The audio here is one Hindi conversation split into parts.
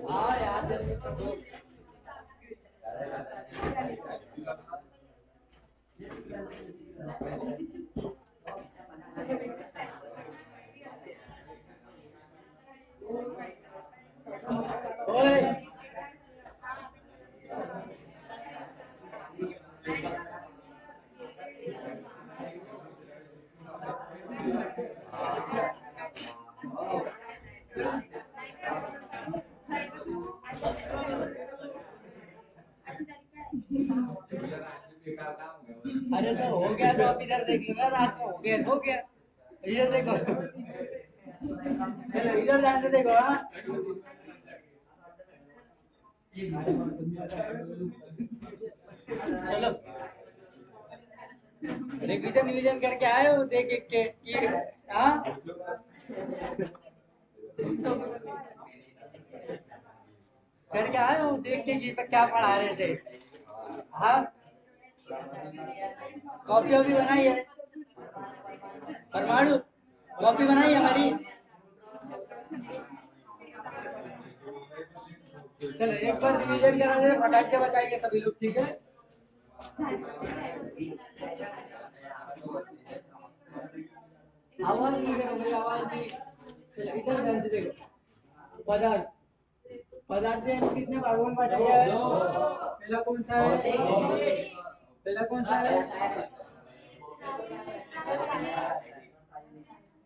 हाँ याद है। ओए अरे तो हो गया तो आप इधर देख लो ना, रात में हो गया इधर देखो। चलो इधर ध्यान से देखो। हाँ चलो रिवीजन विजन करके आए हो देख एक के कि हाँ करके आए हो देख के कि क्या पढ़ा रहे थे। हाँ कॉपी वॉपी बनाई है परमाणु, कॉपी बनाई है हमारी। चलो एक बार रिवीजन करा दे फटाक से बताएंगे सभी लोग, ठीक है। आवाज नहीं करो भाई, आवाज नहीं। चलो इधर ध्यान से देखो। पदार्थ, पदार्थ से हम कितने भागों में बांट दिया है? पहला कौन सा है? पहला कौन सा है?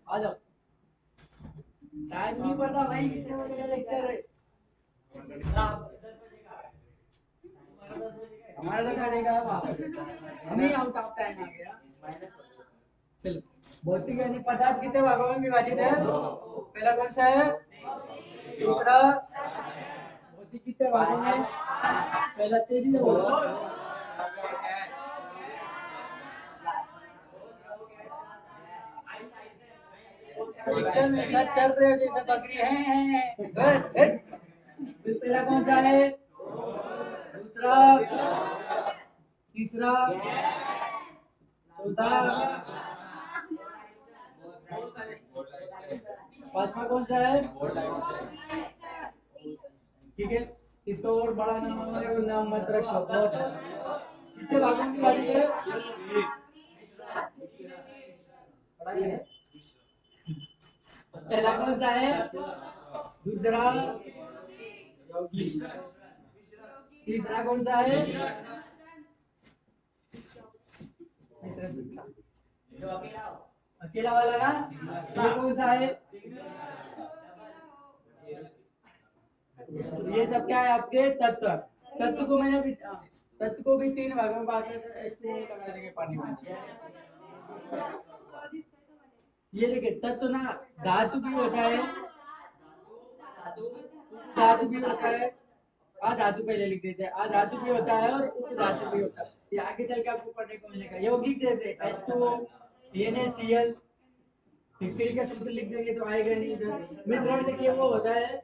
आ जाओ। टाइम नहीं पता भाई कितने बजे का लेक्चर है। हमारा 10 बजे का हमें आउट ऑफ टाइम आ गया। चलो भौतिक यानी पदार्थ कितने भागों में विभाजित है? पहला कौन सा है? दूसरा भौतिक कितने भागों में? पहला तेजी से बोलो। एकदम ऐसा चल रहे हो जैसे बकरी है। फिर पहला कौन सा है? दूसरा, तीसरा, चौथा, पांचवा कौन सा है? ठीक है, इसको और बड़ा नाम मत रखो। कितने भागों की बात है? पढ़ाई है। पहला कौन सा है? दूसरा योगी, तीसरा कौन सा है? अकेला वाला ना, ये कौन सा है? ये सब क्या है आपके तत्व। तत्व को मैंने भी, तत्व को भी 3 भागों में बांट लगा देंगे पानी में। ये देखिए तत्व ना, धातु भी होता है, धातु भी होता है, धातु पहले लिख देते हैं, धातु भी होता है और उप धातु भी होता है। ये आगे चल के आपको पढ़ने को मिलेगा। यौगिक जैसे H2O, NaCl, हिस्ट्री का सूत्र लिख देंगे तो आएगा नहीं इधर। मिश्रण देखिए वो होता है,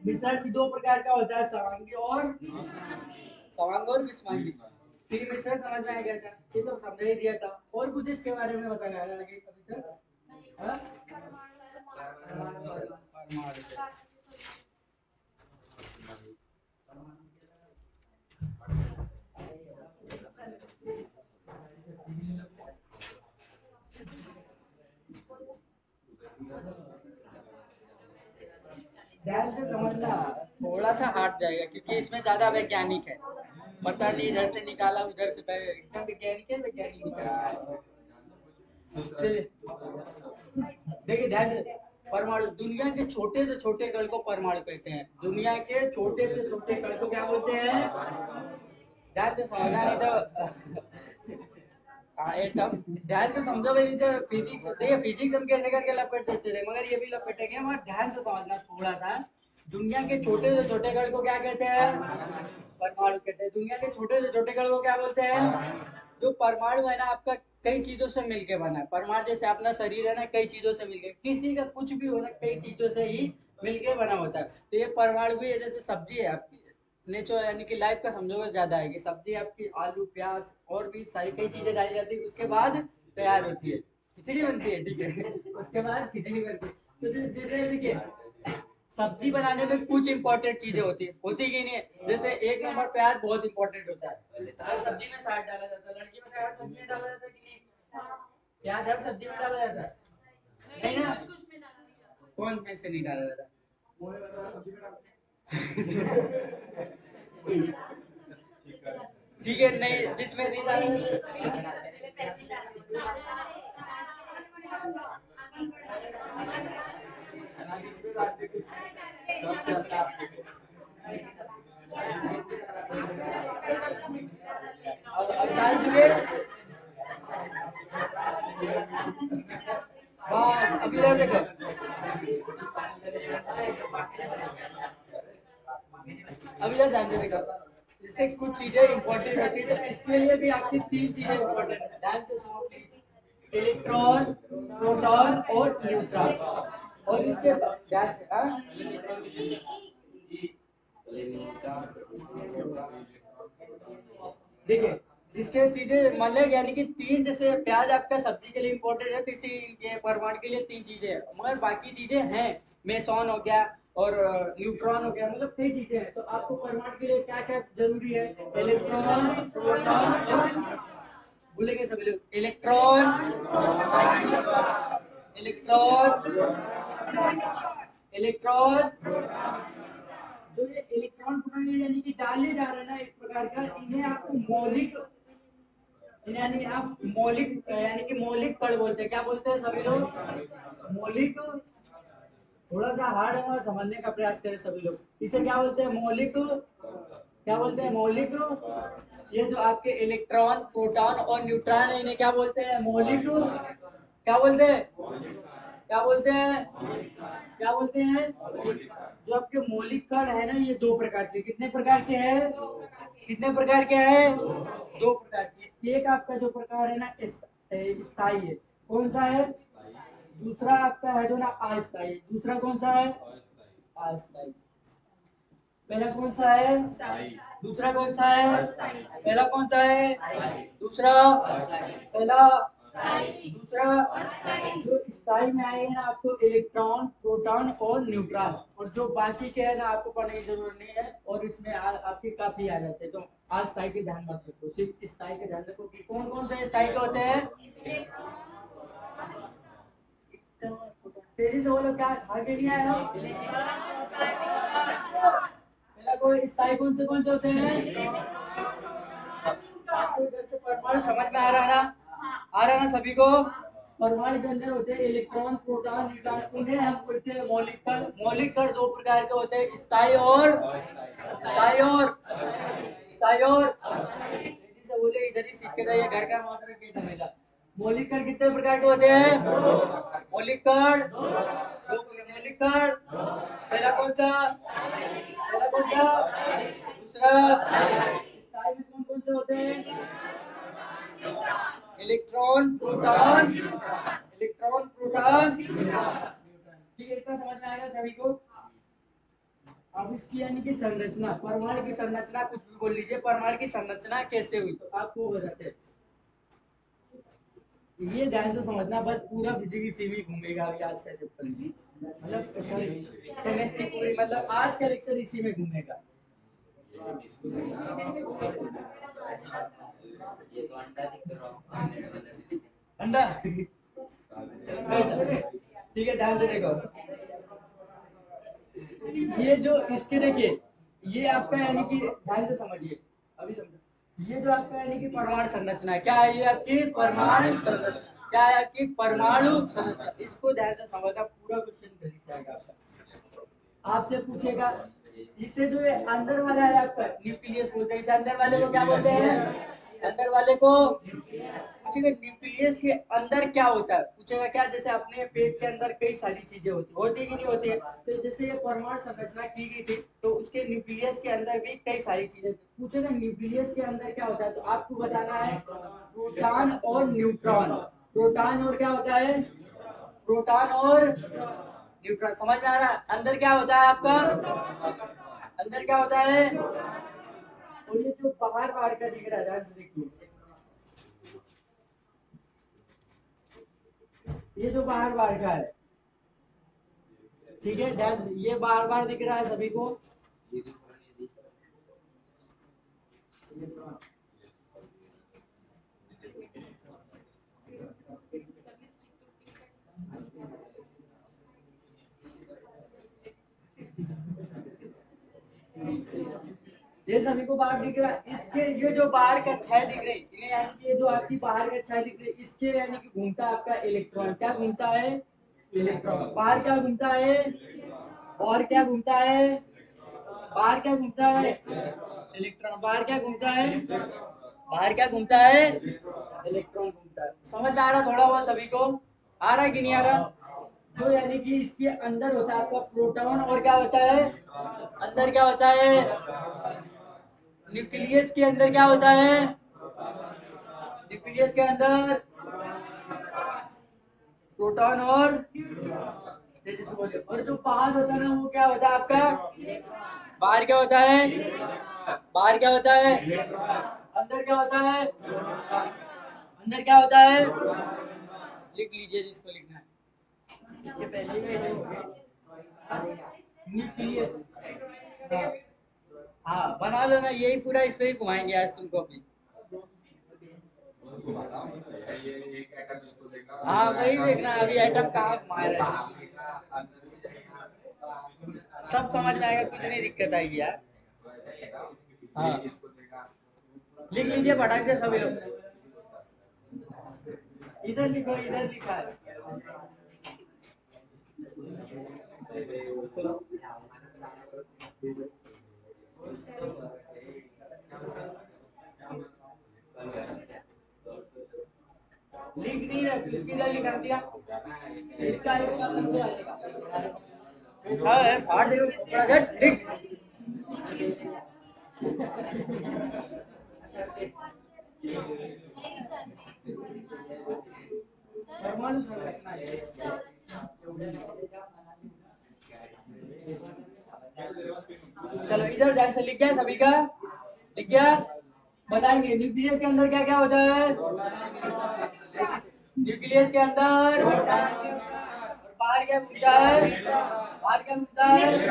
मिश्रण भी 2 प्रकार का होता है, सवांग और विस्मांगी। ठीक है, मिश्रण समझ में आ गया था, ये तो समझा ही दिया था। और कुछ इसके बारे में बताना है आगे कभी तक? हाँ? ध्यान से समझना, थोड़ा सा हार्ड जाएगा क्योंकि इसमें ज्यादा वैज्ञानिक है। पता नहीं इधर से निकाला उधर से, एकदम वैज्ञानिक है, वैज्ञानिक निकाला। चलिए देखिए ध्यान से, परमाणु, दुनिया के छोटे से छोटे कण को परमाणु कहते हैं। दुनिया के छोटे से छोटे कण को क्या बोलते हैं? ध्यान से समझना नहीं तो एटम। ध्यान से समझो भाई, तो फिजिक्स देखिए, फिजिक्स हम कैसे करके लपेट देते थे, मगर ये भी लपेटेंगे, मगर ध्यान से समझना थोड़ा सा। दुनिया के छोटे से छोटे कण को क्या कहते हैं? परमाणु कहते हैं। दुनिया के छोटे से छोटे कण को क्या बोलते हैं? जो परमाणु है ना आपका, कई चीजों से मिलके बना है। परमाणु जैसे अपना शरीर है ना, कई चीजों से मिलके, किसी का कुछ भी हो ना, कई चीजों से ही मिलके बना होता है। तो ये परमाणु भी है, जैसे सब्जी है आपकी, नेचर यानी कि लाइफ का समझोगे ज्यादा है कि सब्जी आपकी आलू प्याज और भी सारी कई चीजें डाली जाती है, उसके बाद तैयार होती है, खिचड़ी बनती है, ठीक है। उसके बाद खिचड़ी बनती है। तो जैसे देखिए सब्जी बनाने में कुछ इंपॉर्टेंट चीजें होती कि नहीं है? जैसे एक नंबर प्याज बहुत इंपॉर्टेंट होता है, हर सब्जी में शायद डाला जाता है, लड़की में हर सब्जी में डाला जाता है कि नहीं? प्याज हर सब्जी में डाला जाता है नहीं ना? कौन में से नहीं डाला जाता? ठीक है, नहीं जिसमें नहीं डाला अब डाल चुके बस। अभी इधर देखो, अभी इधर ध्यान से देखो, जैसे कुछ चीजें इंपॉर्टेंट होती है, तो इसके लिए भी आपकी तीन चीजें इंपॉर्टेंट है। ध्यान से सुनो प्लीज, इलेक्ट्रॉन, प्रोटॉन और न्यूट्रॉन। और इससे ध्यान से, हाँ देखिए, जिससे चीजें मतलब यानी कि तीन, जैसे प्याज आपका सब्जी के लिए इंपॉर्टेंट है, तो इसी के परमाणु के लिए तीन चीजें हैं, मगर बाकी चीजें हैं, मेसॉन हो गया और न्यूट्रॉन हो गया, मतलब कई चीजें हैं। तो आपको परमाणु के लिए क्या क्या जरूरी है? इलेक्ट्रॉन, प्रोटॉन और, बोलेंगे सभी लोग, इलेक्ट्रॉन, इलेक्ट्रॉन, इलेक्ट्रॉन। जो ये इलेक्ट्रॉन प्रोटॉन यानी कि डाले जा रहे हैं ना, एक प्रकार का, इन्हें आपको मौलिक, यानी आप मौलिक यानी कि मौलिक कण बोलते हैं। क्या बोलते हैं सभी लोग? मौलिक। थोड़ा सा हार्ड है और समझने का प्रयास करें सभी लोग। इसे क्या बोलते हैं? मौलिक। क्या बोलते हैं? मौलिक। ये जो आपके इलेक्ट्रॉन, प्रोटॉन और न्यूट्रॉन है, इन्हें क्या बोलते हैं? मौलिक। क्या बोलते हैं? क्या बोलते हैं? क्या बोलते हैं? जो आपके मौलिक कण है ना, ये दो प्रकार के, कितने प्रकार के हैं? कितने प्रकार के हैं? दो प्रकार के। एक आपका जो प्रकार है ना, स्थायी है। कौन सा है? दूसरा आपका है जो ना अस्थायी। दूसरा कौन सा है? अस्थायी। पहला कौन सा है? दूसरा कौन सा है? पहला कौन सा है? दूसरा, पहला, दूसरा। जो स्थायी में आएंगे ना आपको इलेक्ट्रॉन, प्रोटॉन और न्यूट्रॉन, और जो बाकी के है ना आपको पढ़ने की जरूरत नहीं है, और इसमें आपके काफी आ जाते हैं। तो आज स्थायी के ध्यान मत रखो, सिर्फ स्थायी के ध्यान रखो कि कौन कौन से स्थायी के होते हैं। तेजी से बोलो, क्या आगे नहीं आया हो? पहला कोई स्थायी कौन से होते हैं? आपको इधर से परमाणु समझ में आ रहा है ना? आ रहा है ना सभी को? परमाणु के अंदर होते हैं इलेक्ट्रॉन, प्रोटॉन, न्यूट्रॉन, उन्हें हम बोलते हैं मौलिक कण। मौलिक कण दो प्रकार के होते हैं, स्थायी और, स्थायी और, स्थायी और। तेजी से बोले, इधर ही सीख के जाइए, घर का मात्र के झमेला। मौलिक कण कितने प्रकार के होते हैं? मौलिक कण दो, मौलिक कण, पहला कौन सा? पहला कौन सा? दूसरा। स्थायी में कौन कौन से होते हैं? इलेक्ट्रॉन, प्रोटॉन, इलेक्ट्रॉन, प्रोटॉन, ठीक है? इतना समझ में आएगा सभी को? अब इसकी यानी कि संरचना, परमाणु की संरचना, कुछ भी बोल लीजिए, परमाणु की संरचना कैसे हुई तो आपको हो जाते हैं। ये ध्यान से समझना, बस पूरा फिजिक्स इसी में घूमेगा अभी आज का चैप्टर, मतलब केमिस्ट्री पूरी, मतलब आज का लेक्चर इसी में घूमेगा। अंडा ठीक है, ध्यान से देखो, ये जो इसके देखिए, ये आपका यानी कि ध्यान से समझिए, अभी समझो, ये जो आपका यानी कि परमाणु संरचना है, क्या है ये आपकी परमाणु संरचना? क्या है आपकी परमाणु संरचना? इसको ध्यान से समझना, पूरा क्वेश्चन कर जाएगा आपका। आपसे पूछेगा, इससे जो ये अंदर वाला है आपका न्यूक्लियस बोलते हैं, इसे अंदर वाले को क्या बोलते हैं? अंदर वाले को पूछेगा न्यूक्लियस के अंदर क्या होता है, पूछेगा क्या? जैसे अपने पेट के अंदर कई सारी चीजें होती है कि नहीं होती है? तो जैसे ये परमाणु संरचना की गई थी, तो उसके न्यूक्लियस के अंदर भी कई सारी चीजें थी। पूछेगा न्यूक्लियस के अंदर क्या होता है, तो आपको बताना है प्रोटॉन और न्यूट्रॉन। प्रोटॉन और क्या होता है? प्रोटॉन और न्यूट्रॉन। समझ में आ रहा है? अंदर क्या होता है आपका? अंदर क्या होता है? और ये जो बाहर बाहर का दिख रहा है, ध्यान से देखिए, ये जो बाहर बाहर का है, ठीक है, ये बार बार दिख रहा है सभी को। ये सभी को बाहर दिख रहा है। इसके ये जो बाहर का छह दिख रही है, यानी कि ये जो आपकी बाहर का छह दिख रही है, इसके यानी कि घूमता है आपका इलेक्ट्रॉन। क्या घूमता है? इलेक्ट्रॉन। बाहर क्या घूमता है? और क्या घूमता है? बाहर क्या घूमता है? इलेक्ट्रॉन। बाहर क्या घूमता है? बाहर क्या घूमता है? इलेक्ट्रॉन घूमता है। समझ आ रहा थोड़ा बहुत सभी को? आ रहा है कि नहीं आ रहा? जो यानी कि इसके अंदर होता है आपका प्रोटॉन, और क्या होता है अंदर? क्या होता है? न्यूक्लियस के अंदर क्या होता है? न्यूक्लियस के अंदर प्रोटॉन और तेजी से बोलिए। और जो बाहर होता है ना, वो क्या होता है आपका? बाहर क्या होता है? बाहर क्या होता है? अंदर क्या होता है? अंदर क्या होता है? लिख लीजिए जिसको लिखना है। इसके पहले ही बैठे होंगे। न्यूक्लियस। हाँ हाँ, बना लो ना, यही पूरा इस पे ही घुमाएंगे आज तुमको अभी। हाँ वही देखना अभी एटम कहाँ घुमा रहा है। सब समझ में आएगा, कुछ नहीं दिक्कत आएगी यार। हाँ लिख लीजिए फटाक से सभी लोग। इधर लिखो, इधर लिखा है। लिख नहीं है, किधर लिखा दिया? इसका इसका नीचे आएगा। हाँ है, फाड़ दे थोड़ा झट लिख। परमाणु संरचना है। चलो इधर ध्यान से लिख गया सभी का? लिख गया? बताएंगे न्यूक्लियस के अंदर क्या क्या होता है? न्यूक्लियस के अंदर बाहर क्या घूमता है? बाहर क्या घूमता है?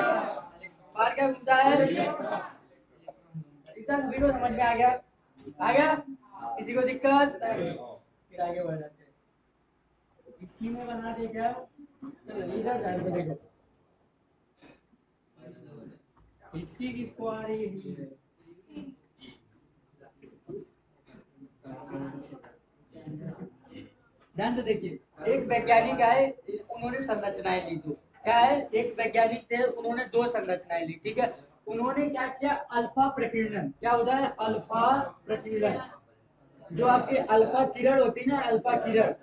बाहर क्या घूमता है? इतना सभी को समझ में आ गया? आ गया? किसी को दिक्कत? फिर आगे बढ़ जाते हैं। इसी में बना दे क्या? चलो इधर ध्यान से देखो। इसकी किसको आ रही है? ध्यान से देखिए। एक वैज्ञानिक आए, उन्होंने संरचनाएं ली। दो क्या है? एक वैज्ञानिक थे, उन्होंने दो संरचनाएं ली। ठीक है, उन्होंने क्या किया? अल्फा प्रकीर्णन। क्या होता है? अल्फा प्रकीर्णन। जो आपके अल्फा किरण होती है ना, अल्फा किरण।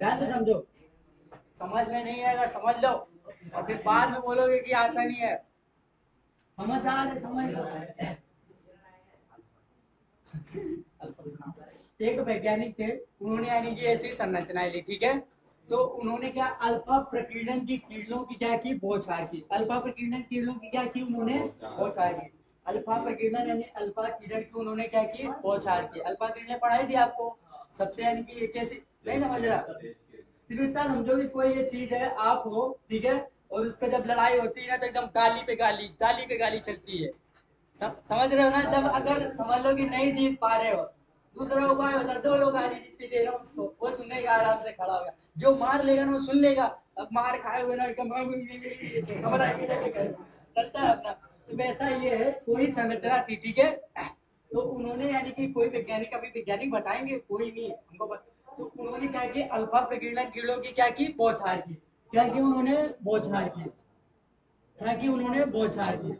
ध्यान से समझो, समझ में नहीं आएगा समझ लो, और फिर बाद में बोलोगे कि आता नहीं है। समझदार समझ लो। एक वैज्ञानिक थे, उन्होंने यानी कि ऐसी संरचनाएं ली। ठीक है, तो उन्होंने क्या? अल्फा प्रकीर्णन की किरणों की क्या की? बौछार की। अल्फा प्रकीर्णन किरणों की क्या की? उन्होंने बौछार की। अल्फा प्रकीर्णन यानी अल्फा किरण की उन्होंने क्या की? बौछार की। अल्फा किरणें पढ़ाई थी आपको सबसे, यानी कि कैसी? नहीं समझ रहा? सिर्फ इतना समझो कि कोई ये चीज है, आप हो, ठीक है, और उस पर जब लड़ाई होती है ना, तो एकदम गाली पे गाली, गाली पे गाली चलती है। समझ रहे हो ना? जब अगर समझ लो कि नहीं जीत पा रहे हो, दूसरा उपाय होता है, दो लोग गाली जितनी दे रहे हो उसको, वो सुनेगा, आराम से खड़ा होगा। जो मार लेगा ना वो सुन लेगा। अब मार खाए हुए ना चलता है अपना। तो वैसा ये है, कोई संरचना थी। ठीक है, तो उन्होंने यानी कि कोई वैज्ञानिक, अभी वैज्ञानिक बताएंगे, कोई नहीं हमको तो उन्होंने क्या किया? अल्फा प्रकीर्णन किरणों की क्या की? बौछार की। क्या की? उन्होंने बौछार की। क्या की? उन्होंने बौछार की।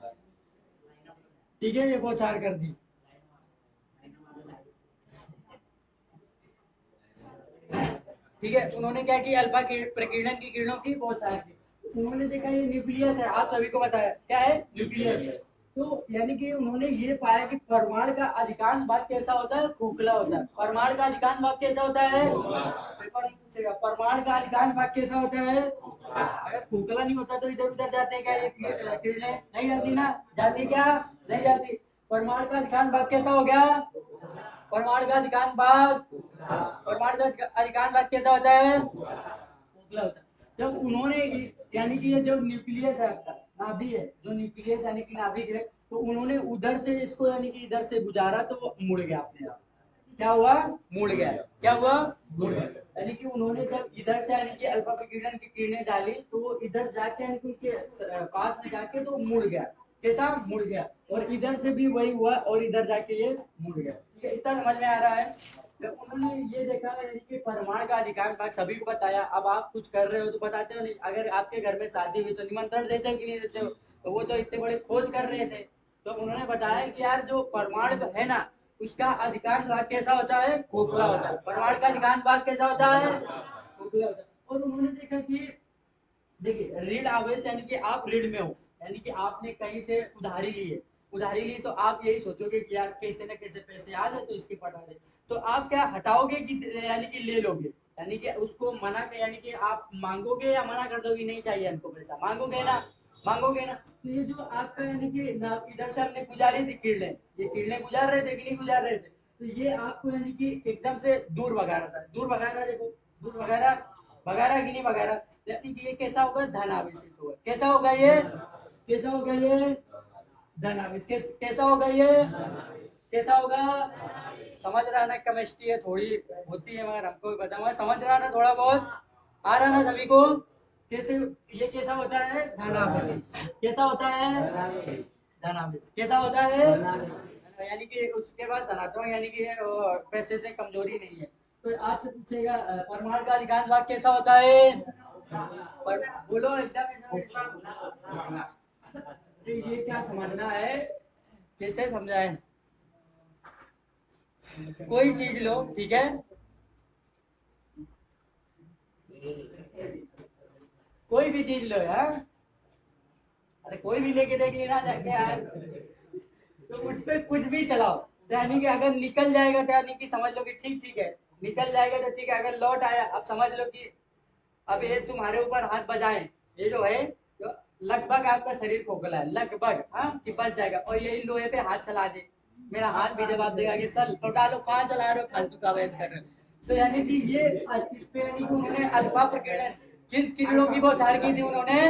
ठीक है, ये बौछार कर दी। ठीक है, उन्होंने क्या किया? अल्फा प्रकीर्णन की किरणों की बौछार की। उन्होंने देखा ये न्यूक्लियस है, आप सभी को बताया क्या है? न्यूक्लियस। तो यानी कि उन्होंने ये पाया कि परमाणु का अधिकांश भाग कैसा होता है? खोखला होता है। परमाणु का अधिकांश भाग कैसा होता है? पेपर में पूछेगा, परमाणु का अधिकांश भाग कैसा होता है? अगर खोखला नहीं होता तो इधर उधर जाते हैं क्या ये किरणें? नहीं जाती ना? जाती क्या? नहीं जाती। परमाणु का अधिकांश भाग कैसा हो गया? परमाणु का अधिकांश भाग, परमाणु का अधिकांश भाग कैसा होता है? खोखला होता है। जब उन्होंने यानी कि ये जो न्यूक्लियस है आपका नाभि है, जो न्यूक्लियस यानी कि नाभिक है, तो उन्होंने उधर से इसको यानी कि इधर से गुजारा तो वो मुड़ गया अपने आप। क्या हुआ? मुड़ गया। क्या हुआ? मुड़ गया। यानी कि उन्होंने जब इधर से यानी कि अल्फा विकिरण की किरणें डाली तो वो इधर जाके यानी कि उनके पास में जाके तो मुड़ गया। कैसा? मुड़ गया। और इधर से भी वही हुआ और इधर जाके ये मुड़ गया। ठीक है, इतना समझ में आ रहा है। जब उन्होंने ये देखा यानी कि परमाणु का अधिकांश भाग सभी को बताया। अब आप कुछ कर रहे हो तो बताते हो नहीं। अगर आपके घर में शादी हुई तो निमंत्रण देते हो कि नहीं देते हो? तो वो तो इतने बड़े खोज कर रहे थे, तो उन्होंने बताया कि यार जो परमाणु है ना, उसका अधिकांश भाग कैसा होता है? खोखला होता है। परमाणु का अधिकांश भाग कैसा होता है? खोखला होता है। और उन्होंने देखा कि देखिए ऋण आवेश यानी कि आप ऋण में हो, यानी कि आपने कहीं से उधारी ली है। उधारी ली तो आप यही सोचोगे कि यार कैसे न कैसे पैसे आ जाए तो इसकी पटा दे। तो आप क्या हटाओगे कि यानी कि ले लोगे? यानी कि उसको मना यानी कि आप मांगोगे या मना कर दोगे नहीं चाहिए हमको पैसा? मांगोगे ना? मांगोगे ना? तो ये जो आपका यानी कि इधर से हमने गुजारी थी किरणें, ये किरणें गुजार रहे थे कि नहीं गुजार रहे थे? तो ये आपको यानी कि एकदम से दूर भगा रहा था। दूर भगा रहा, देखो दूर भगा रहा, भगा रहा कि नहीं भगा रहा? यानी कि ये कैसा होगा? धन आवेशित होगा। कैसा होगा ये? कैसा होगा ये? धन आवेश। कैसा होगा ये? कैसा होगा? समझ रहा ना? केमिस्ट्री है थोड़ी होती है मगर हमको भी पता है। समझ रहा ना? थोड़ा बहुत आ रहा ना सभी को? कैसे ये कैसा होता है? धन आवेश। कैसा होता है? धन आवेश। कैसा होता है? यानी कि उसके बाद धनात्मक, यानी कि पैसे से कमजोरी नहीं है। तो आपसे पूछेगा परमाणु का अधिकांश भाग कैसा होता है? पर बोलो एकदम ये क्या समझना है? कैसे समझाएं? कोई चीज लो, ठीक है, कोई भी चीज लो यार, अरे कोई भी लेके देख लेना जाके यार, तो उस पर कुछ भी चलाओ, यानी कि अगर निकल जाएगा तो यानी कि समझ लो कि ठीक ठीक है, निकल जाएगा तो ठीक है। अगर लौट आया, अब समझ लो कि अब ये तुम्हारे ऊपर हाथ बजाए, ये जो है तो लगभग आपका शरीर खोखला है, लगभग, हाँ कि बच जाएगा, और यही लोहे पे हाथ चला दे, मेरा हाथ भी जवाब देगा कि सर लौटा लो, कहाँ चला रहे हो, फालतू का बहस कर रहे हो। तो यानी कि ये इस पे यानी कि उन्होंने अल्फा प्रकीर्णन, किस किरणों की बौछार की थी उन्होंने?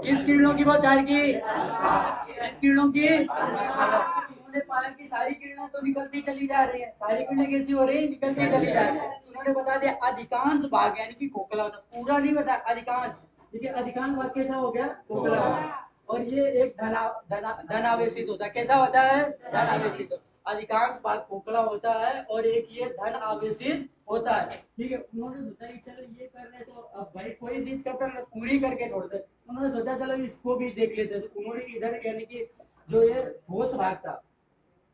किस किरणों की बौछार की? किस किरणों की? उन्होंने पाया कि सारी किरणें तो निकलती चली जा रही है, सारी किरणें कैसी हो रही है? निकलती चली जा रही है। उन्होंने बता दिया अधिकांश भाग यानी कि खोखला होता, पूरा नहीं बता, अधिकांश। ठीक है, अधिकांश भाग कैसा हो गया? खोखला हो गया। और ये एक धन आवेशित होता है। कैसा होता है? धन आवेशित। अधिकांश भाग खोखला होता है और एक ये धन आवेशित होता है। ठीक है, उन्होंने सोचा कि चलो ये कर रहे तो अब भाई कोई चीज कब तक पूरी करके छोड़ते। उन्होंने सोचा चलो इसको भी देख लेते। तो उन्होंने इधर यानी कि जो ये ठोस भाग था,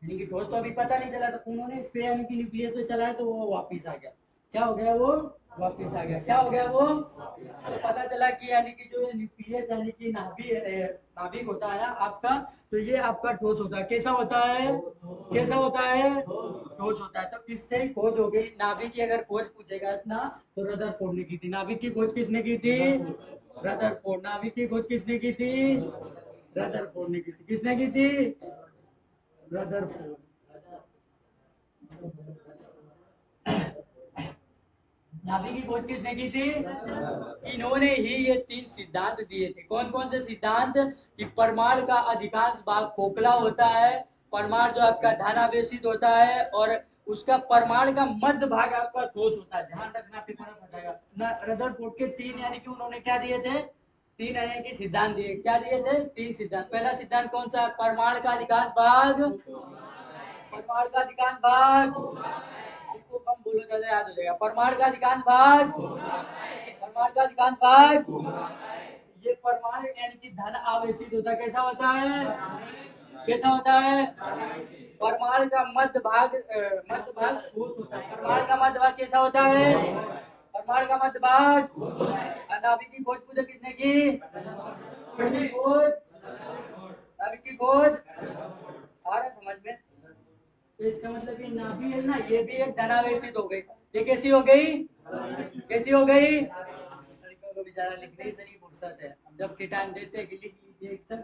यानी कि ठोस तो अभी पता नहीं चला, तो उन्होंने इस पे यानी कि न्यूक्लियस पे चलाया तो वो वापिस आ गया। क्या हो गया? वो वापिस आ गया। क्या हो गया? वो तो पता चला कि यानी कि जो न्यूक्लियस यानी कि नाभिक होता है ना आपका, तो ये आपका ठोस होता है। कैसा होता है? कैसा होता है? ठोस होता है। तो इससे ही खोज हो गई नाभिक की। अगर खोज पूछेगा इतना तो रदरफोर्ड ने की थी। नाभिक की खोज किसने की थी? रदरफोर्ड। नाभिक की खोज किसने की थी? रदरफोर्ड ने की थी। किसने की थी? रदरफोर्ड। नाभि की खोज किसने की थी? इन्होंने ही ये 3 सिद्धांत दिए थे। कौन कौन से सिद्धांत? कि परमाणु का अधिकांश भाग खोखला होता है, परमाणु जो आपका धनावेशित होता है, और उसका परमाणु का मध्य भाग आपका ठोस होता है। ध्यान रखना, पेपर में फंसाएगा। रदरफोर्ड के 3 यानी कि उन्होंने क्या दिए थे? 3 यानी कि सिद्धांत दिए। क्या दिए थे? 3 सिद्धांत। पहला सिद्धांत कौन सा? परमाणु का अधिकांश भाग, परमाणु का अधिकांश भाग, इसको कम बोलो ज्यादा याद हो जाएगा। परमाणु का अधिकांश भाग, परमाणु का अधिकांश भाग, ये परमाणु यानी कि धन आवेशित होता है। कैसा होता है? कैसा होता है? परमाणु का मध्य भाग ठोस होता है। परमाणु का मध्य भाग कैसा होता है? परमाणु का मध्य भाग। नाभिक की खोज पूछो किसने की? खोज, नाभिक की खोज सारा समझ में। तो इसका मतलब ये नाभि है ना, ये भी एक धनावेशित हो गई। ये कैसी हो गई? कैसी हो गई? लड़कों को बेचारा लिखने से नहीं फुर्सत है। जब के टाइम देते हैं कि लिख लीजिए, एकदम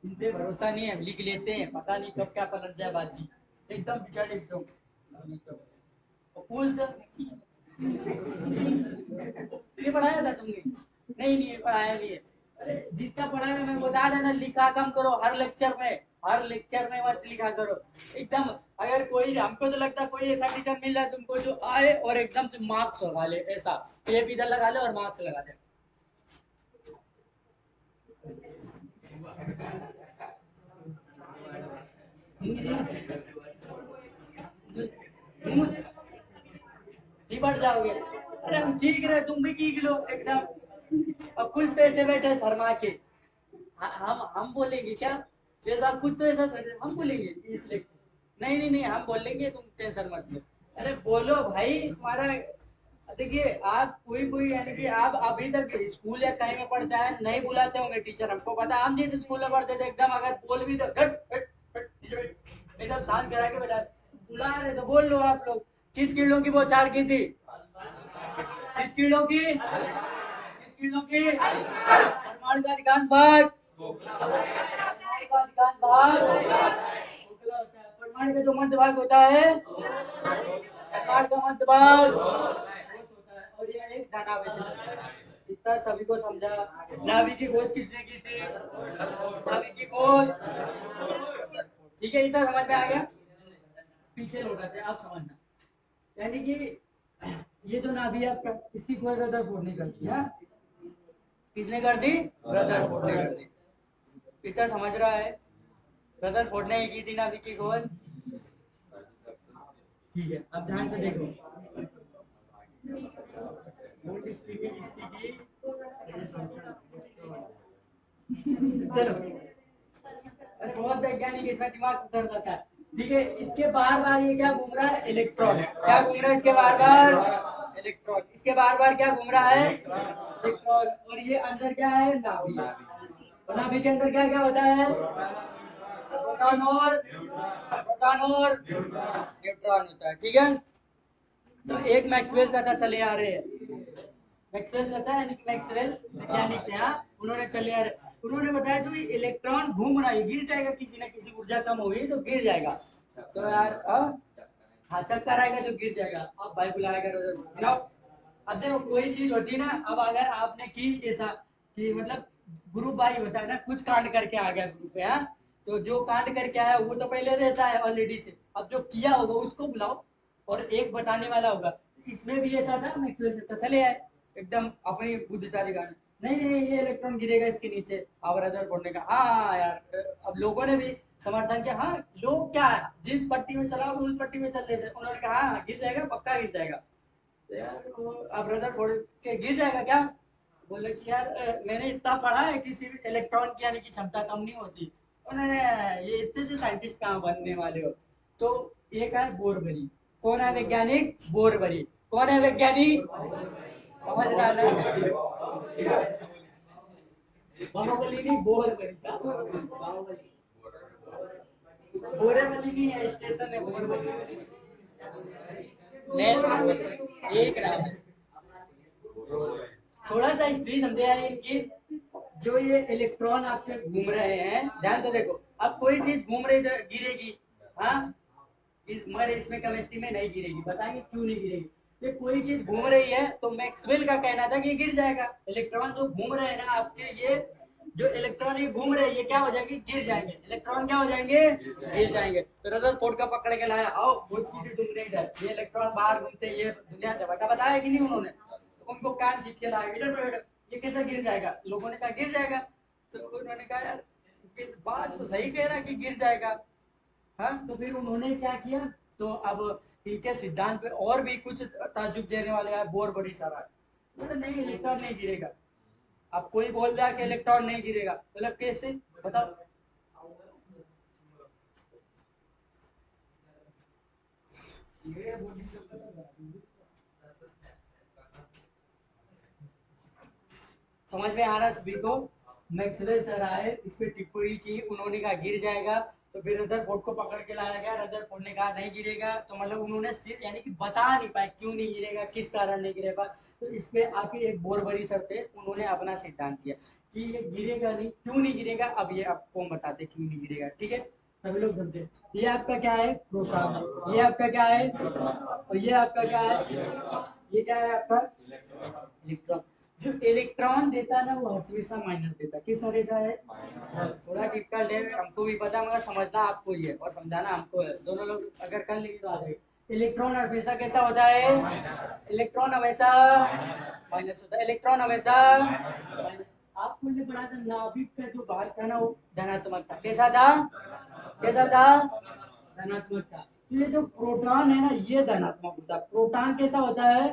इन पे भरोसा नहीं है, लिख लेते हैं, पता नहीं कब क्या पलट जाए बाजी। एकदम बेचारे एकदम पूछ दो। ये पढ़ाया था तुमने? नहीं नहीं पढ़ाया नहीं है। अरे जितना पढ़ा है मैं बता देना, लिखा कम करो हर लेक्चर में, हर लेक्चर में मत लिखा करो एकदम। अगर कोई, हमको तो लगता है कोई ऐसा टीचर मिल रहा है तुमको जो आए और एकदम से मार्क्स लगा ले, ऐसा टेप इधर लगा ले और मार्क्स लगा दे। निपट जाओगे। अरे हम ठीक रहे, तुम भी ठीक लो एकदम। अब कुछ तो ऐसे बैठे शर्मा के, हम बोलेंगे क्या, ये साहब कुछ तो ऐसा हम बोलेंगे इसलिए। नहीं नहीं नहीं, हम बोलेंगे, तुम टेंशन मत लो। अरे बोलो भाई तुम्हारा। देखिए आप कोई कोई यानी कि आप अभी तक स्कूल या कहीं में पढ़ता है, नहीं बुलाते होंगे टीचर, हमको पता। हम जिस स्कूल में पढ़ते थे एकदम अगर बोल भी तो हट हट हट नीचे बैठ, एकदम शांत करा के बैठा। बुला रहे तो बोल लो आप लोग। किस कीड़ों की बौछार की थी, किस कीड़ों की, किस कीड़ों की, परमाणु का अधिकांश भाग, परमाणु का अधिकांश भाग खोखला होता है। परमाणु का जो मध्य भाग होता है, परमाणु का मध्य भाग ठोस होता है, और यह एक धनावेश है। इतना सभी को समझा। नाभिक की खोज किसने की थी, नाभिक की खोज, ठीक है, इतना समझ में आ गया। पीछे लौटाते आप समझना, यानी कि ये जो नाभि है आपका, इसकी खोज रदरफोर्ड ने कर दी है। किसने कर दी, रदरफोर्ड ने कर दी। इतना समझ रहा है, रदरफोर्ड ने की थी नाभि की खोज। ठीक है, अब ध्यान से देखो। चलो, अरे बहुत वैज्ञानिक, इसमें दिमाग उतर जाता है। ठीक है, इसके बार बार ये क्या घूम रहा है, इलेक्ट्रॉन। क्या घूम रहा है इसके बार बार, इलेक्ट्रॉन। इसके बार बार क्या घूम रहा है, इलेक्ट्रॉन। और ये अंदर क्या है, नाभि। और नाभि के अंदर क्या क्या होता है, प्रोटॉन और, प्रोटॉन और न्यूट्रॉन होता है। ठीक है, तो एक मैक्सवेल चाचा चले आ रहे हैं। मैक्सवेल चाचा यानी कि मैक्सवेल वैज्ञानिक थे, हाँ। उन्होंने चले आ रहे, उन्होंने बताया जो ये इलेक्ट्रॉन घूम रहा है गिर जाएगा, किसी ना किसी ऊर्जा कम होगी तो गिर जाएगा। तो यार हाँ चक्कर आएगा जो गिर जाएगा। अब भाई बुलाएगा गिराओ। अब देखो कोई चीज होती है ना, अब अगर आपने की ऐसा कि मतलब ग्रुप भाई होता है ना, कुछ कांड करके आ गया ग्रुप में, हाँ। तो जो कांड करके आया वो तो पहले रहता है ऑलरेडी से, अब जो किया होगा उसको बुलाओ और एक बताने वाला होगा। इसमें भी ऐसा था, मैक्सवेल से चले आए एकदम अपनी बुद्धिशाली गाने, नहीं नहीं ये इलेक्ट्रॉन गिरेगा इसके नीचे। अब रदर पढ़ने का, हाँ यार। अब लोगों ने भी समर्थन किया, हाँ लोग क्या है, जिस पट्टी में चलाओ उस पट्टी में चल रहे थे। उन्होंने कहा हाँ गिर जाएगा, पक्का गिर जाएगा। तो यार वो अब रदर फोड़ के गिर जाएगा क्या, बोले कि यार मैंने इतना पढ़ा है किसी भी इलेक्ट्रॉन की यानी कि क्षमता कम नहीं होती। उन्होंने, ये इतने से साइंटिस्ट कहाँ बनने वाले हो। तो एक है बोरबरी। कौन है वैज्ञानिक, बोरबरी। कौन है वैज्ञानिक, समझ रहा है ना, बाहुबली नहीं बोरबरी का, बोरेवली नहीं है, स्टेशन है बोरबली। लेंस एक नाम है। थोड़ा सा हिस्ट्री समझे यार इनकी। जो ये इलेक्ट्रॉन आपके घूम रहे हैं, ध्यान से देखो। अब कोई चीज घूम रही तो गिरेगी, हाँ। मगर इसमें केमिस्ट्री में नहीं गिरेगी, बताएंगे क्यों नहीं गिरेगी। ये कोई चीज घूम रही है तो मैक्सवेल का कहना था कि ये गिर जाएगा। इलेक्ट्रॉन जो घूम रहे हैं ना आपके, ये जो इलेक्ट्रॉन ये घूम रहे हैं, ये क्या हो जाएंगे, गिर जाएंगे। इलेक्ट्रॉन क्या हो जाएंगे, गिर जाएंगे। तो रदरफोर्ड का पकड़ के लाया, आओ खोज की थी तुमने इधर, ये इलेक्ट्रॉन बाहर घूमते, ये दुनिया से बता, बताया कि नहीं उन्होंने। तो उनको कान खींच के लाया, इधर बैठो, ये कैसे गिर जाएगा। लोगों ने कहा गिर जाएगा। तो उन्होंने कहा यार बात तो सही कह रहा कि गिर जाएगा, हाँ। तो फिर उन्होंने क्या किया, तो अब इनके सिद्धांत पे और भी कुछ ताजुब देने वाले हैं, बोर बड़ी सारा है। बोले नहीं इलेक्ट्रॉन नहीं गिरेगा। अब कोई बोल दिया कि इलेक्ट्रॉन नहीं गिरेगा, मतलब कैसे, बताओ। समझ में आ रहा है सभी को। मैक्सवेल सर आए, इस पे टिप्पणी की, उन्होंने कहा गिर जाएगा। तो फिर रदरफोर्ड को पकड़ के लाया गया, रदरफोर्ड ने कहा नहीं गिरेगा। तो मतलब उन्होंने यानी कि बता नहीं पाए क्यों नहीं गिरेगा, किस कारण नहीं गिरेगा। तो इस पे आके एक बोरबरी सर थे, उन्होंने अपना सिद्धांत दिया कि ये गिरेगा नहीं, क्यों नहीं गिरेगा। अब ये आपको बताते क्यों नहीं गिरेगा, ठीक है। सभी लोग समझे। ये आपका क्या है, प्रोटॉन। ये आपका क्या है, और ये आपका क्या है, ये क्या है आपका इलेक्ट्रॉन। जो इलेक्ट्रॉन देता है ना वो हमेशा माइनस देता है। किसका देता है? थोड़ा डिफिकल्ट है, हमको भी पता मगर समझना आपको ही है और समझाना हमको है। दोनों लोग अगर कर लेंगे तो आ जाएगा। इलेक्ट्रॉन हमेशा कैसा होता है? इलेक्ट्रॉन हमेशा माइनस होता है। इलेक्ट्रॉन हमेशा आपको ये पढ़ा था नाभिक का जो भाग था ना वो धनात्मक था। कैसा था? कैसा था? धनात्मक था। तो ये जो प्रोटॉन है ना ये धनात्मक होता है। प्रोटॉन कैसा होता है?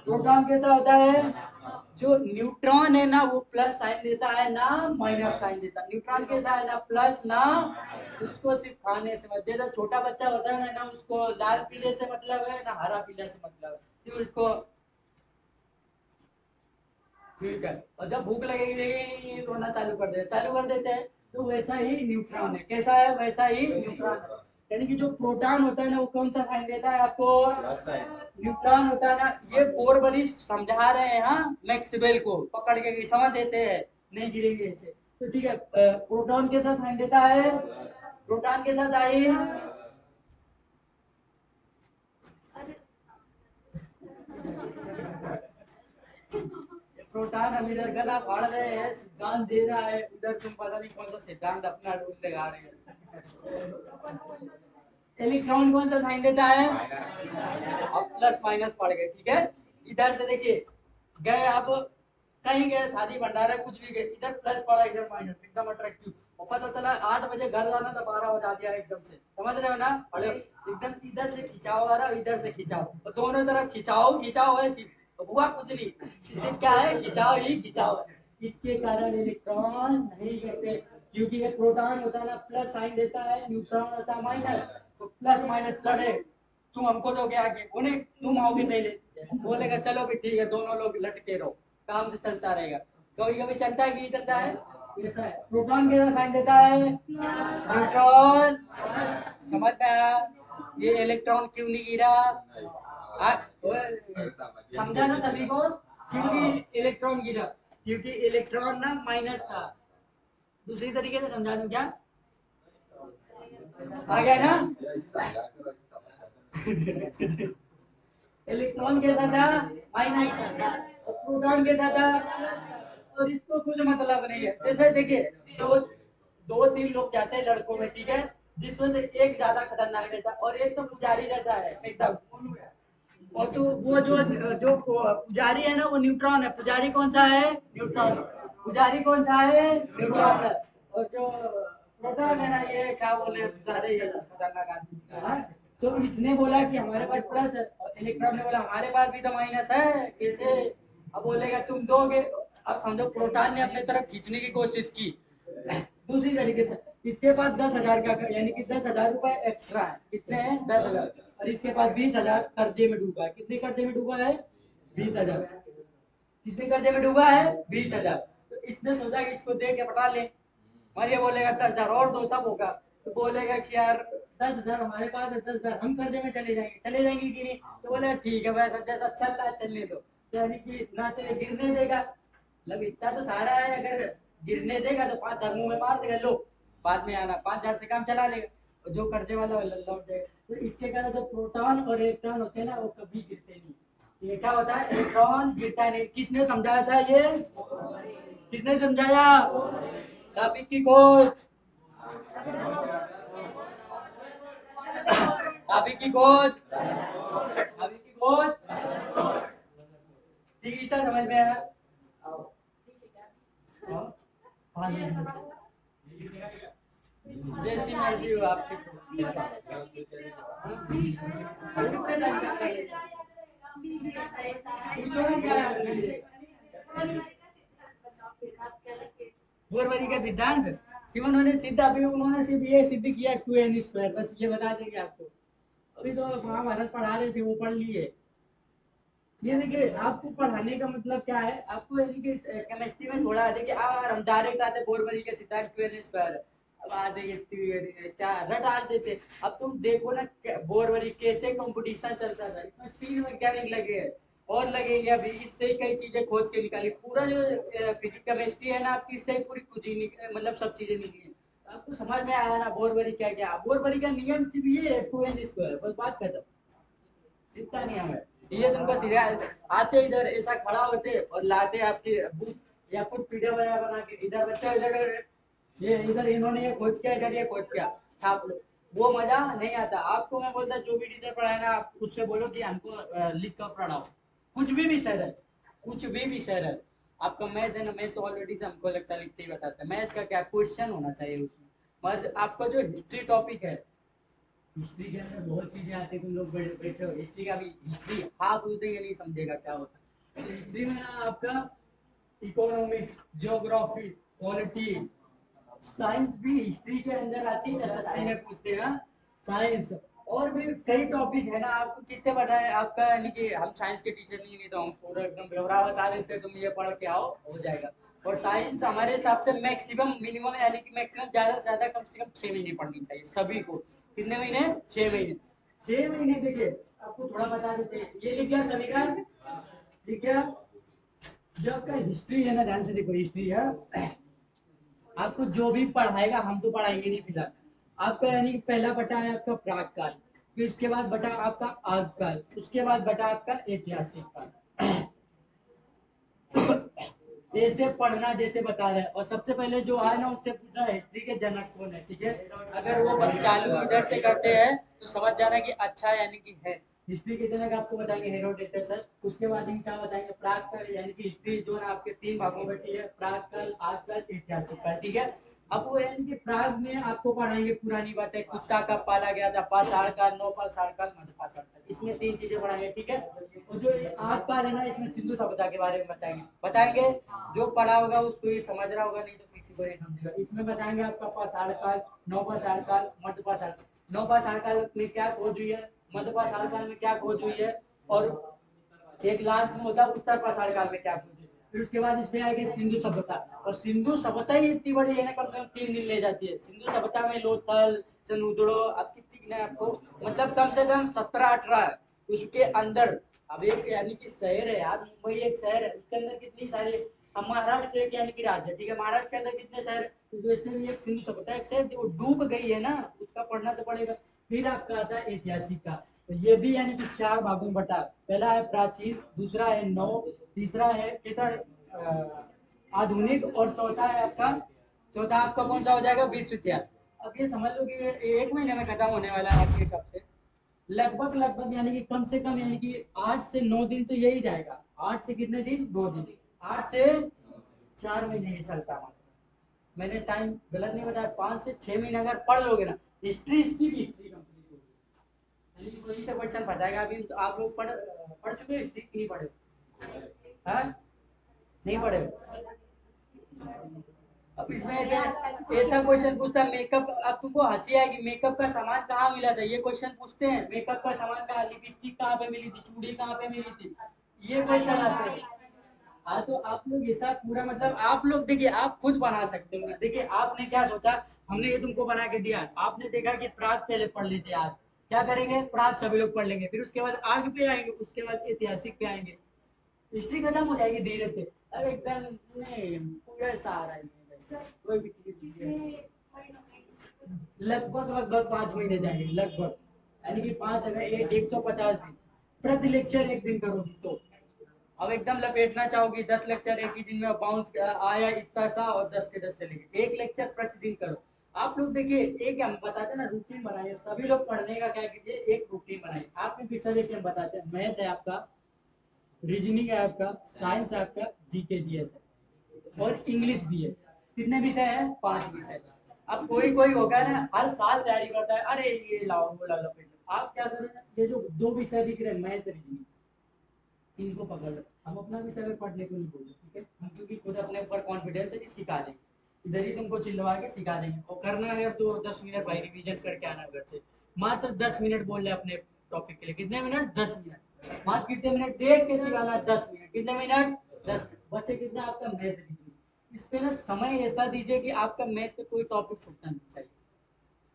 प्रोटॉन कैसा होता है? जो न्यूट्रॉन है ना वो प्लस साइन देता है ना माइनस साइन देता है। न्यूट्रॉन कैसा है? ना प्लस ना, उसको सिर्फ खाने से मतलब, जैसा छोटा बच्चा होता है ना उसको लाल पीले से मतलब है ना हरा पीले से मतलब है, तो उसको ठीक है। और जब भूख लगेगी ये रोना चालू कर देते हैं। तो वैसा ही न्यूट्रॉन है। कैसा है? वैसा ही न्यूट्रॉन है। यानी कि जो प्रोटॉन होता है ना वो कौन सा साइन देता है आपको? न्यूट्रॉन होता है ना। ये बोर बड़ी समझा रहे हैं हाँ मैक्सवेल को पकड़ के समझ देते हैं, नहीं गिरेंगे ऐसे। तो ठीक है, प्रोटॉन के साथ साइन देता है, प्रोटॉन के साथ साइन। प्रोटॉन हम इधर गला फाड़ रहे हैं, सिद्धांत दे रहा है, उधर तुम पता नहीं कौन सा सिद्धांत अपना रूल लगा रहे हैं। इलेक्ट्रॉन कौन सा साइन देता है? अब प्लस माइनस पड़ गए, ठीक है। इधर से देखिए गए आप कहीं गए शादी भंडारा कुछ भी गए, इधर प्लस पड़ा इधर माइनस, एकदम अट्रैक्टिव। और पता चला 8 बजे घर जाना था 12 बजा दिया एकदम से, समझ रहे हो ना? अरे एकदम इधर से खिंचाव आ रहा इधर से खिंचाव, और दोनों तरफ खिंचाव खिंचाव है सिर्फ, तो हुआ कुछ नहीं। इससे क्या है? खिंचाव ही खिंचाव है। इसके कारण इलेक्ट्रॉन नहीं गिरते, क्योंकि ये प्रोटॉन होता है ना प्लस साइन देता है, न्यूट्रॉन होता है माइनस, तो प्लस माइनस लड़े, तुम हमको दोगे आगे, उन्हें तुम आओगे पहले, बोलेगा चलो भी ठीक है दोनों लोग लटके रहो, काम से चलता रहेगा। कभी कभी चलता है कि नहीं चलता है? ऐसा है। प्रोटॉन के साइन देता है न्यूट्रॉन, समझ में आया? ये इलेक्ट्रॉन क्यों नहीं गिरा? समझा ना सभी को? क्योंकि इलेक्ट्रॉन गिरा, क्योंकि इलेक्ट्रॉन ना माइनस था। दूसरी तरीके से समझा दूं क्या? आ गया ना? इलेक्ट्रॉन कैसा था? माइनस था। प्रोटॉन कैसा था? और इसको कुछ मतलब नहीं है। जैसे देखिए दो दो तीन लोग जाते हैं लड़कों में, ठीक है, जिसमें से एक ज्यादा खतरनाक रहता है और एक तो पुजारी रहता है एकदम। और तो वो जो जो पुजारी है ना वो न्यूट्रॉन है। पुजारी कौन सा है? न्यूट्रॉन। पुजारी कौन सा है? न्यूट्रॉन है। और जो प्रोटॉन है ना ये क्या बोले ज्यादा ही खतरनाक आदमी है, हाँ? तो इसने बोला कि हमारे पास प्लस है और इलेक्ट्रॉन ने बोला हमारे पास भी तो माइनस है, कैसे? अब बोलेगा तुम दोगे। अब समझो प्रोटॉन ने अपने तरफ खींचने की कोशिश की दूसरी तरीके से, इसके पास 10,000 का यानी कि 10,000 रुपए एक्स्ट्रा है। कितने हैं? 10,000। और इसके पास 20,000 कर्जे में डूबा है। कितने कर्जे में डूबा है? 20,000। कितने कर्जे में डूबा है? 20,000। तो इसने सोचा कि इसको दे के पटा ले, और ये बोलेगा 10,000 और दो तब होगा। तो बोलेगा कि यार 10,000 हमारे पास है, 10,000 हम कर्जे में चले जाएंगे कि नहीं? तो बोलेगा ठीक है वैसा जैसा चल रहा है चलने दो। यानी कि ना तो ये गिरने देगा, मतलब इतना तो सारा है, अगर गिरने देगा तो 5,000 मुंह में मार देगा, लो बाद में आना, 5,000 से काम चला लेगा, और जो कर्जे वाला लौट जाएगा। तो इसके कारण जो प्रोटॉन और इलेक्ट्रॉन होते हैं ना वो कभी गिरते नहीं। ये क्या होता है? इलेक्ट्रॉन गिरता नहीं। किसने समझाया था ये? किसने समझाया? टॉपिक की खोज, टॉपिक की खोज, टॉपिक की खोज। ठीक है, इतना समझ में आया? हाँ? हाँ, जैसी मर्जी हो आपकी। बोरवरी का सिद्धांत सिर्फ उन्होंने सिद्ध अभी उन्होंने सिर्फ ये सिद्ध किया 2n², बस ये बता देंगे आपको। अभी तो महाभारत पढ़ा रहे थे वो पढ़ लिए। ये देखिए आपको पढ़ाने का मतलब क्या है, आपको यानी कि केमिस्ट्री में थोड़ा देखिए हम डायरेक्ट आते बोरवरी के सिद्धांत 2n², अब आ देखिए क्या रट डाल देते। अब तुम देखो ना बोरवरी कैसे कंपटीशन चलता था, इसमें 3 वैज्ञानिक लगे हैं और लगेंगे अभी, इससे ही कई चीजें खोज के निकाली। पूरा जो फिजिक्स केमिस्ट्री है ना आपकी, इससे ही पूरी खुद ही मतलब सब चीजें निकली हैं। आपको समझ में आया ना बोरवरी क्या क्या? बोरवरी का नियम सिर्फ ये है 2n², बस बात खत्म, इतना नियम है। ये तुमको सीधा आते इधर ऐसा खड़ा होते और लाते आपकी बुक या कुछ पीडीएफ वगैरह बना के इधर बच्चा इधर ये इधर इन्होंने ये खोज किया इधर ये खोज किया छाप लो। वो मजा नहीं आता आपको। मैं बोलता जो भी टीचर पढ़ाए ना आप उससे बोलो कि हमको लिख कर पढ़ाओ। कुछ भी विषय है, कुछ भी विषय है। आपका मैथ है ना, मैथ तो ऑलरेडी हमको लगता है लिखते ही बताता है। मैथ का क्या क्वेश्चन होना चाहिए उसमें। मगर आपका जो हिस्ट्री टॉपिक है, हिस्ट्री के अंदर बहुत चीजें आती है। तुम लोग बैठे हो हिस्ट्री का भी, हिस्ट्री हाँ बोलते नहीं समझेगा क्या होता है। तो हिस्ट्री में ना आपका इकोनॉमिक्स, ज्योग्राफी, पॉलिटी, साइंस भी हिस्ट्री के अंदर आती है। एसएससी में पूछते हैं साइंस। और भी कई टॉपिक है ना। आपको कितने बताए आपका, यानी कि हम साइंस के टीचर नहीं तो हम पूरा एकदम ब्यौरा बता देते तुम ये पढ़ के आओ हो जाएगा। और साइंस हमारे हिसाब से मैक्सिमम मिनिमम यानी कि मैक्सिमम ज्यादा से ज्यादा कम से कम 6 महीने पढ़नी चाहिए सभी को। कितने महीने? 6 महीने। 6 महीने देखिए आपको थोड़ा बता देते हैं। ये लिख गया समीकरण, ठीक है। जो आपका हिस्ट्री है ना, ध्यान से देखो, हिस्ट्री है आपको जो भी पढ़ाएगा, हम तो पढ़ाएंगे नहीं फिलहाल। आपका यानी कि पहला बटा है आपका प्राक काल, फिर उसके बाद बटा आपका आग काल, उसके बाद बटा आपका ऐतिहासिक काल। जैसे पढ़ना जैसे बता रहे हैं। और सबसे पहले जो आए ना उससे पूछना हिस्ट्री के जनक कौन है, ठीक है। अगर वो चालू इधर से करते हैं तो समझ जाना कि अच्छा यानी कि है। हिस्ट्री के जनक आपको बताएंगे हेरोडोटस है। उसके बाद इनका बताएंगे प्राक यानी कि हिस्ट्री जो ना आपके 3 भागों में बटी है, प्राक काल, आग काल, ऐतिहासिक काल, ठीक है। अब वो यानी कि प्राग में आपको पढ़ाएंगे पुरानी बातें, कुत्ता कब पाला गया था, पाषाण काल, नवपाषाण काल, मध्यपाषाण काल, इसमें 3 चीजें पढ़ाएंगे, ठीक है। और जो आग काल है ना, इसमें सिंधु सभ्यता के बारे में बताएंगे। जो पढ़ा होगा उसको ये समझ रहा होगा, नहीं तो किसी को नहीं समझेगा। इसमें बताएंगे आपका पाषाण काल, नवपाषाण काल, मध्यपाषाण। नवपाषाण काल में क्या खोज हुई है, मध्यपाषाण काल में क्या खोज हुई है, और एक लास्ट में होता है उत्तर पाषाण काल में क्या खोज हुई। फिर उसके बाद इसमें आएगी सिंधु सभ्यता। और सिंधु सभ्यता ही इतनी बड़ी है ना, कम से कम 3 दिन ले जाती है। सिंधु सभ्यता में लोथल, सनुद्रो, अब कितनी गिना है आपको, मतलब कम से कम 17-18 उसके अंदर। अब एक यानी कि शहर है यार, मुंबई एक शहर है, उसके अंदर कितनी सारी। हम महाराष्ट्र एक यानी कि राज्य, ठीक है। महाराष्ट्र के अंदर कितने शहर, तो वैसे भी एक सिंधु सभ्यता एक शहर वो डूब गई है ना, उसका पढ़ना तो पड़ेगा। फिर आपका आता है ऐतिहासिक का। तो ये भी यानी कि 4 भागों में बटा। पहला है प्राचीन, दूसरा है नव, तीसरा है आधुनिक, और चौथा है आपका, चौथा आपका कौन सा हो जाएगा, विश्व इतिहास। अब ये समझ लो कि ये 1 महीने में खत्म होने वाला है आपके हिसाब से। लगभग लगभग यानी कि कम से कम यानी कि 8 से 9 दिन तो यही जाएगा। 8 से कितने दिन, 2 दिन। 8 से 4 महीने ही चलता है। मैंने टाइम गलत नहीं बताया। 5 से 6 महीने अगर पढ़ लोगे ना, हिस्ट्री सिर्फ हिस्ट्री कंप्लीट होगी। यानी कोई से क्वेश्चन बताएगा। अभी तो आप लोग पढ़ पढ़ चुके हैं हिस्ट्री, नहीं पढ़े? हाँ, नहीं पढ़े। अब इसमें ऐसा क्वेश्चन पूछता है मेकअप। अब तुमको हंसी आएगी, मेकअप का सामान कहाँ मिला था, ये क्वेश्चन पूछते हैं। मेकअप का सामान कहाँ, लिपस्टिक कहाँ पे मिली थी, चूड़ी कहाँ पे मिली थी, ये क्वेश्चन आते हैं। हाँ, तो आप लोग ऐसा पूरा मतलब आप लोग देखिए आप खुद बना सकते हो ना। देखिए आपने क्या सोचा, हमने ये तुमको बना के दिया, आपने देखा कि प्राग पहले पढ़ लेते, आज क्या करेंगे, प्राग सभी लोग पढ़ लेंगे, फिर उसके बाद आगे पे आएंगे, उसके बाद ऐतिहासिक पे आएंगे, हिस्ट्री खत्म हो जाएगी धीरे से। अब एकदम नहीं पूरा सहारा है कोई भी चीज। लगभग लगभग 5 महीने जाएंगे लगभग। यानी कि 150 दिन प्रति लेक्चर एक दिन करोगी तो। अब एकदम लपेटना चाहोगी 10 लेक्चर एक ही दिन में, बाउंस आया इतना सा और 10 के 10 चलेंगे। एक लेक्चर प्रतिदिन करो। आप लोग देखिए, एक हम बताते हैं ना रूटीन बनाइए, सभी लोग पढ़ने का क्या कीजिए, एक रूटीन बनाइए। आपने पिक्चर देखिए, हम बताते हैं मैथ है आपका, रीजनिंग है आपका, साइंस है आपका, जीके जीएस है, और इंग्लिश भी है। कितने विषय हैं, 5 विषय। अब कोई कोई होगा ना हर साल तैयारी करता है, अरे ये लाओ वो ला लो। आप क्या करें, ये जो 2 विषय दिख रहे हैं मैथ रीजनिंग, इनको पकड़ लो। हम अपना विषय में पढ़ने को नहीं बोलते, ठीक है। हम क्योंकि खुद अपने ऊपर कॉन्फिडेंस है कि सिखा देंगे, इधर ही तुमको चिल्लवा के सिखा देंगे। और करना अगर तो 10 मिनट भाई रिवीजन करके आना घर से। मात्र 10 मिनट बोल रहे अपने टॉपिक के लिए। कितने मिनट, 10 मिनट। मात्र कितने मिनट देख के सिखाना, 10 मिनट। कितने मिनट, 10। बच्चे कितने आपका मैथ दीजिए, इस पे ना समय ऐसा दीजिए कि आपका मैथ पे कोई टॉपिक छूटना नहीं चाहिए।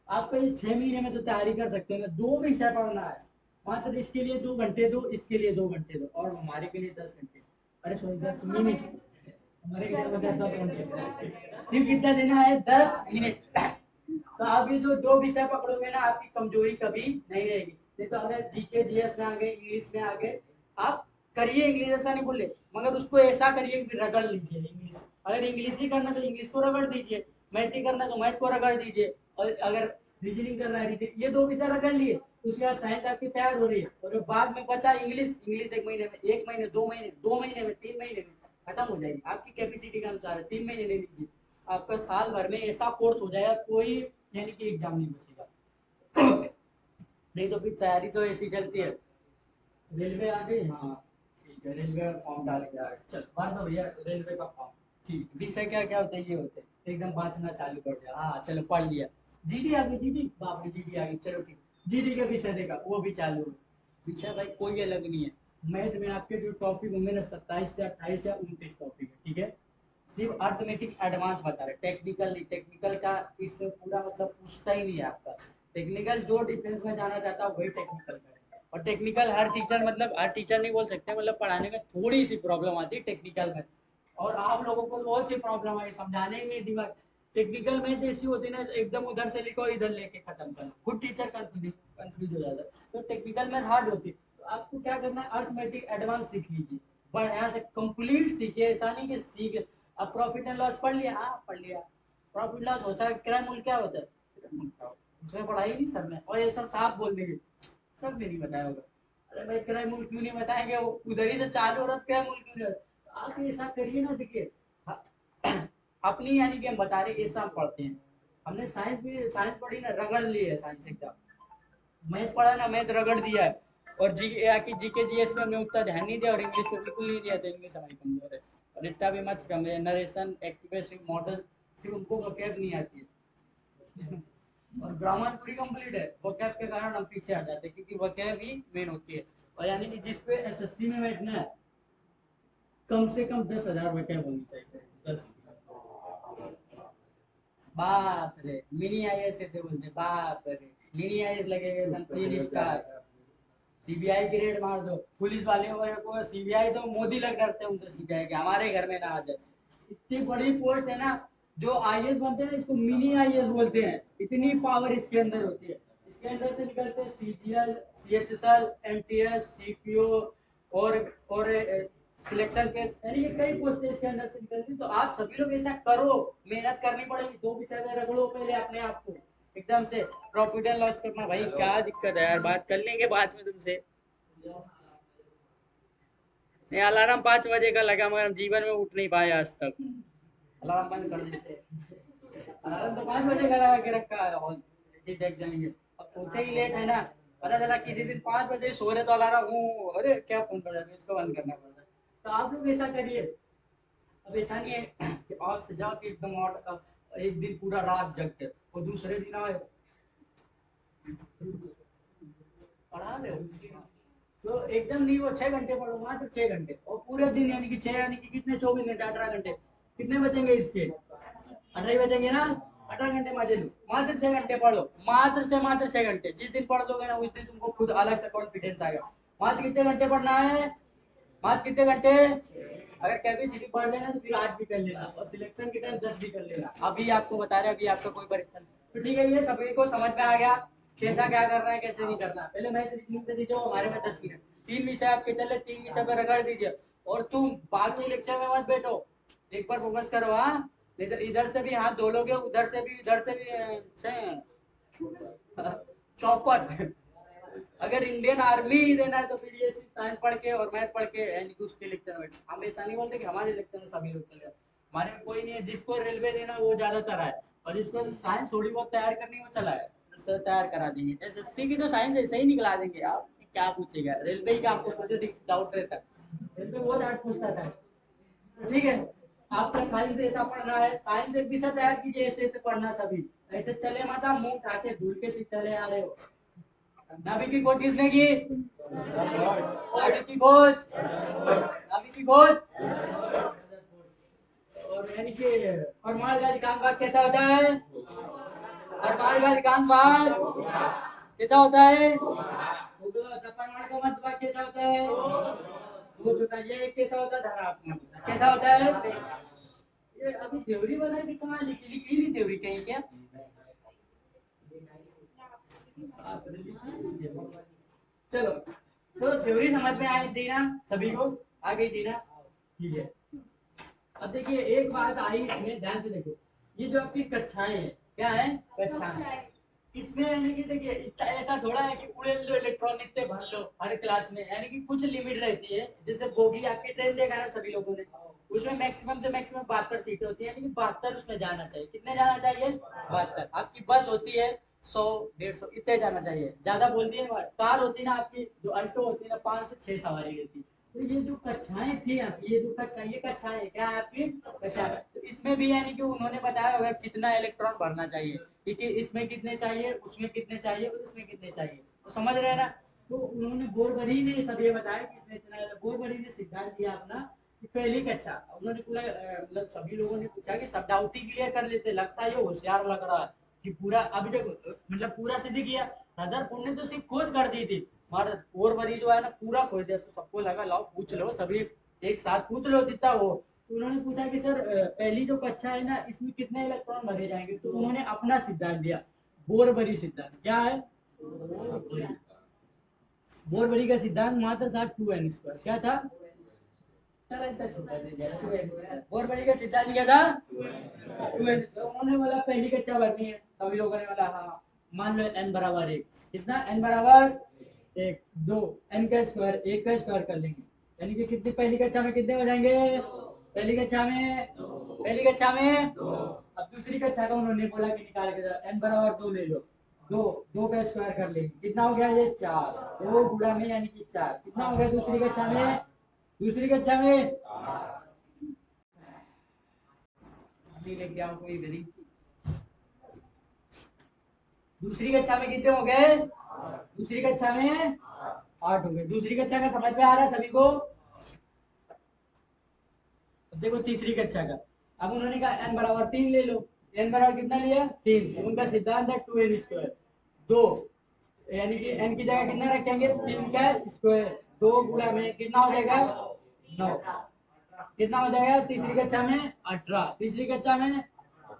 आपको ये 6 महीने में तो तैयारी कर सकते हो ना। 2 विषय पढ़ना है, मात्र इसके लिए 2 घंटे दो, इसके लिए 2 घंटे दो, और हमारे के लिए 10 घंटे। अरे सॉरी 10 मिनट, हमारे के लिए 10 घंटे। सिर्फ कितना देना है, 10 मिनट। तो आप ये जो 2 विषय पकड़ोगे ना, आपकी कमजोरी कभी नहीं रहेगी। नहीं तो अगर जीके जीएस में आ गए, इंग्लिश में आ गए, आप करिए इंग्लिश, ऐसा नहीं बोले, मगर उसको ऐसा करिए कि रगड़ लीजिए इंग्लिश। अगर इंग्लिश ही करना तो इंग्लिश को रगड़ दीजिए, मैथ ही करना तो मैथ को रगड़ दीजिए, और अगर रीजनिंग करना है रीजनिंग, ये दो विषय रगड़ लिए, उसके बाद साइंस आपकी तैयार हो रही है। और बाद में बचा इंग्लिश, इंग्लिश एक महीने में, एक महीने, 2 महीने, 2 महीने में, 3 महीने में खत्म हो जाएगी, आपकी कैपेसिटी के अनुसार है। 3 महीने ले लीजिए, आपका साल भर में ऐसा कोर्स हो जाएगा, कोई यानी कि एग्जाम नहीं बचेगा। नहीं तो फिर तैयारी तो ऐसी चलती है। रेलवे आ गई, हाँ ठीक है, रेलवे का फॉर्म डाल के आ गए, चल भर दो भैया रेलवे का फॉर्म। ठीक, विषय क्या क्या होते हैं, ये होते हैं, एकदम बांटना चालू कर दिया, हाँ चलो पढ़ लिया। जीडी आ गई, जीडी बाप रे, जीडी आ गई, चलो ठीक, जीडी का विषय देखा, वो भी चालू है। विषय भाई कोई अलग नहीं है। मैथ में आपके जो टॉपिक होंगे ना, 27 से 28 या 29 टॉपिक है, ठीक है। सिर्फ अर्थमेटिक एडवांस बता रहे, टेक्निकल नहीं, टेक्निकल का इसमें पूरा मतलब पूछता ही नहीं है आपका। टेक्निकल जो डिफेंस में जाना चाहता है वही टेक्निकल करेगा, और टेक्निकल हर टीचर, मतलब हर टीचर नहीं बोल सकते, मतलब पढ़ाने में थोड़ी सी प्रॉब्लम आती है टेक्निकल में, और आप लोगों को बहुत सी प्रॉब्लम आई समझाने में, दिमाग टेक्निकल में जैसी होती है ना, एकदम उधर से लिखो इधर लेके खत्म करो, खुद टीचर कंफ्यूज हो जाता है। तो टेक्निकल में हार्ड होती है, तो आपको क्या करना है, अर्थमेटिक एडवांस सीख लीजिए, पर यहाँ से कंप्लीट सीखिए, ऐसा नहीं कि सीख, अब प्रॉफिट एंड लॉस पढ़ लिया, हाँ पढ़ लिया, प्रॉफिट लॉस होता है, क्रय मूल्य क्या होता है, उसमें पढ़ाई नहीं सर ने, और ये सब साफ बोल देंगे, सब ने नहीं बताया होगा। अरे भाई क्रय मूल्य क्यों नहीं बताएंगे, वो उधर ही से चालू हो रहा है, क्रय मूल्य क्यों नहीं होता? आप ऐसा करिए ना, देखिए अपनी यानी कि हम बता रहे ऐसा हम पढ़ते हैं, हमने साइंस भी साइंस पढ़ी ना, रगड़ ली है साइंस एकदम, मैथ पढ़ा ना, मैथ रगड़ दिया है, और जी या कि जीके जीएस पे हमने उतना ध्यान नहीं दिया, और इंग्लिश पे बिल्कुल नहीं दिया, तो इंग्लिश हमारी कमजोर है। और इतना भी मत कम है, नरेशन एक्टिवेशन मॉडल सिर्फ उनको वोकैब नहीं आती है। और ग्रामर पूरी कंप्लीट है, वोकैब के कारण हम पीछे आ जाते हैं, क्योंकि वोकैब ही मेन होती है। और यानी कि जिसपे एसएससी में बैठना है, कम से कम 10,000 वोकैब होनी चाहिए, 10। बाप रे, मिनी आईएएस ऐसे बोलते, बाप रे, मिनी आईएएस लगेगा एकदम 3 स्टार, सीबीआई की रेड मार दो, पुलिस वाले को सीबीआई तो मोदी लग डरते हैं उनसे, सीबीआई के हमारे घर में ना आ जाए, इतनी बड़ी पोस्ट है ना। जो आईएएस बनते हैं ना, इसको मिनी आईएएस बोलते हैं, इतनी पावर इसके अंदर होती है। इसके अंदर से निकलते हैं सीजीएल, सीएचएसएल, एमटीएस, सीपीओ, और सिलेक्शन के, यानी ये कई पोस्ट इसके अंदर से निकलती है। तो आप सभी लोग ऐसा करो, मेहनत करनी पड़ेगी, 2 विषय में रगड़ो पहले अपने आप को एकदम से, प्रॉफिट एंड लॉस करना भाई क्या दिक्कत है यार, बात कर लेंगे बाद में तुमसे। ये अलार्म 5 बजे का लगा, मगर हम जीवन में उठ नहीं पाए आज तक, अलार्म बंद कर देते, अलार्म तो 5 बजे का लगा के रखा है, और देख जाएंगे, अब सोते ही लेट है ना, पता चला किसी दिन 5 बजे सो रहे तो अलार्म हूँ, अरे क्या फोन कर रहा है, इसको बंद करना पड़ता है। तो आप लोग ऐसा करिए, अब ऐसा नहीं है कि आज से जाके एकदम एक दिन पूरा रात जगते और दूसरे दिन आए पढ़ा रहे हो, तो एकदम नहीं, वो 6 घंटे पढ़ो, मात्र 6 घंटे, और पूरे दिन यानी कि 6 यानी कि कितने, 24 घंटे, 18 घंटे, कितने बचेंगे इसके, 18 बचेंगे ना, 18 घंटे मजे लो, मात्र 6 घंटे पढ़ो, मात्र 6 घंटे, जिस दिन पढ़ दोगे ना उस दिन तुमको खुद अलग से कॉन्फिडेंस आएगा। मात्र कितने घंटे पढ़ना है, मात्र कितने घंटे, अगर कैपेसिटी बढ़ जाए ना तो फिर 8 भी कर लेना, और सिलेक्शन के टाइम 10 भी कर लेना, अभी आपको बता रहे अभी आपका कोई परीक्षा नहीं। तो ठीक है, ये सभी को समझ में आ गया कैसा क्या करना है कैसे नहीं करना। पहले मैं रीजनिंग दे दीजिए, हमारे में 10 मिनट, 3 विषय आपके चले, 3 विषय पे रगड़ दीजिए, और तुम बाकी लेक्चर में मत बैठो, एक पर फोकस करो, हाँ नहीं तो इधर से भी हाथ धो लोगे, उधर से भी चौपट। अगर इंडियन आर्मी ही देना है तो फिर ये सिर्फ साइंस पढ़ के और मैथ पढ़ के यानी कि उसके लेक्चर में, हम ऐसा नहीं बोलते कि हमारे लेक्चर में सभी लोग चले, हमारे में कोई नहीं है, जिसको रेलवे देना वो ज्यादातर है, और जिसको साइंस थोड़ी बहुत तैयार करनी वो चला है, सर तैयार करा देंगे, एसएससी की तो साइंस ऐसे ही निकला देंगे आप, क्या पूछेगा रेलवे ही का, आपको खुद डाउट रहता है, रेलवे बहुत हार्ड पूछता है साइंस। ठीक है, आपका साइंस ऐसा पढ़ना है, साइंस एक विषय तैयार कीजिए, ऐसे ऐसे पढ़ना सभी, ऐसे चले मत आप मुंह उठा के धूल के से चले आ रहे हो। नाभि की खोज किसने की, नाभि की खोज, नाभि की खोज, और यानी कि परमाणु का अधिकांश भाग कैसा होता है, परमाणु का अधिकांश भाग कैसा होता है, परमाणु का मध्य भाग कैसा होता है, वो होता है, ये कैसा होता है, धनात्मक, कैसा होता है, ये अभी थ्योरी बना के कहाँ लिखी, लिखी नहीं थ्योरी कहीं क्या, चलो तो थ्योरी समझ में आई थी ना सभी को, आ गई थी ना? ठीक है। अब देखिए एक बात आई इसमें, ध्यान से देखो, ये जो आपकी कक्षाएं है, क्या है? कक्षाएं। इसमें यानी कि देखिए इतना ऐसा थोड़ा है कि उड़ेल लो इलेक्ट्रॉन इतने भर लो हर क्लास में, यानी कि कुछ लिमिट रहती है। जैसे बोगी आपकी ट्रेन देखा है सभी लोगों ने, उसमें मैक्सिमम से मैक्सिमम 72 सीटें होती है, यानी कि 72 उसमें जाना चाहिए। कितने जाना चाहिए? 72। आपकी बस होती है 100 150 इतने जाना चाहिए, ज्यादा बोलती है। कार होती है ना आपकी जो अल्टो होती है ना, 5 से 6 सवारी रहती है। तो ये जो कक्षाएं थी आपकी, ये जो कक्षा, ये कक्षाएं क्या है आपकी? कक्षाएं। तो इसमें भी यानी कि उन्होंने बताया होगा कितना इलेक्ट्रॉन भरना चाहिए, क्योंकि इसमें कितने चाहिए, उसमें कितने चाहिए और उसमें कितने चाहिए। तो समझ रहे हैं ना? तो उन्होंने बोरबरी ने सब ये बताया कि इसमें इतना, बोरबरी ने सिद्धांत दिया अपना कि पहली कक्षा। उन्होंने पूरा मतलब सभी लोगों ने पूछा कि सब डाउट ही क्लियर कर लेते, लगता है ये होशियार लग रहा है कि पूरा अभी तक मतलब पूरा सिद्ध किया। रदरफोर्ड ने तो सिर्फ खोज कर दी थी, और बोरबरी जो है ना पूरा खोज दिया। तो सबको लगा लाओ पूछ लो, सभी एक साथ पूछ लो जितना हो। तो उन्होंने पूछा कि सर पहली जो कक्षा है ना, इसमें कितने इलेक्ट्रॉन भरे जाएंगे? तो उन्होंने अपना सिद्धांत दिया, बोरबरी सिद्धांत। क्या है? बोरबरी का सिद्धांत मात्र था 2n²। क्या था? बोरबरी का सिद्धांत क्या था? 2n²। उन्होंने बोला पहली कक्षा भरनी है, सभी लोगों ने बोला हाँ। मान लो n बराबर 1, कितना? n बराबर 1 2, n का स्क्वायर 1 का स्क्वायर कर लेंगे, यानी कि कितने पहली कक्षा में कितने हो जाएंगे? पहली कक्षा में, पहली कक्षा में। अब दूसरी कक्षा का उन्होंने बोला कि निकाल के n बराबर 2 ले लो, 2 2 का स्क्वायर कर लेंगे, कितना हो गया ये? 4। 2 गुणा में यानी कि 4, कितना हो गया दूसरी कक्षा में? दूसरी कक्षा में अभी लेके आओ कोई गरीब। दूसरी कक्षा में कितने हो गए? दूसरी कक्षा में 8 हो गए। दूसरी कक्षा का समझ में आ रहा है सभी को? अब देखो तीसरी कक्षा का, अब उन्होंने कहा n बराबर 3 ले लो। n बराबर कितना लिया? 3। उनका सिद्धांत है 2n²। 2 यानी कि n की जगह कितना रखेंगे? 3 का स्क्वायर। 2 गुणा में कितना हो जाएगा? 9। कितना हो जाएगा तीसरी कक्षा में? 18। तीसरी कक्षा में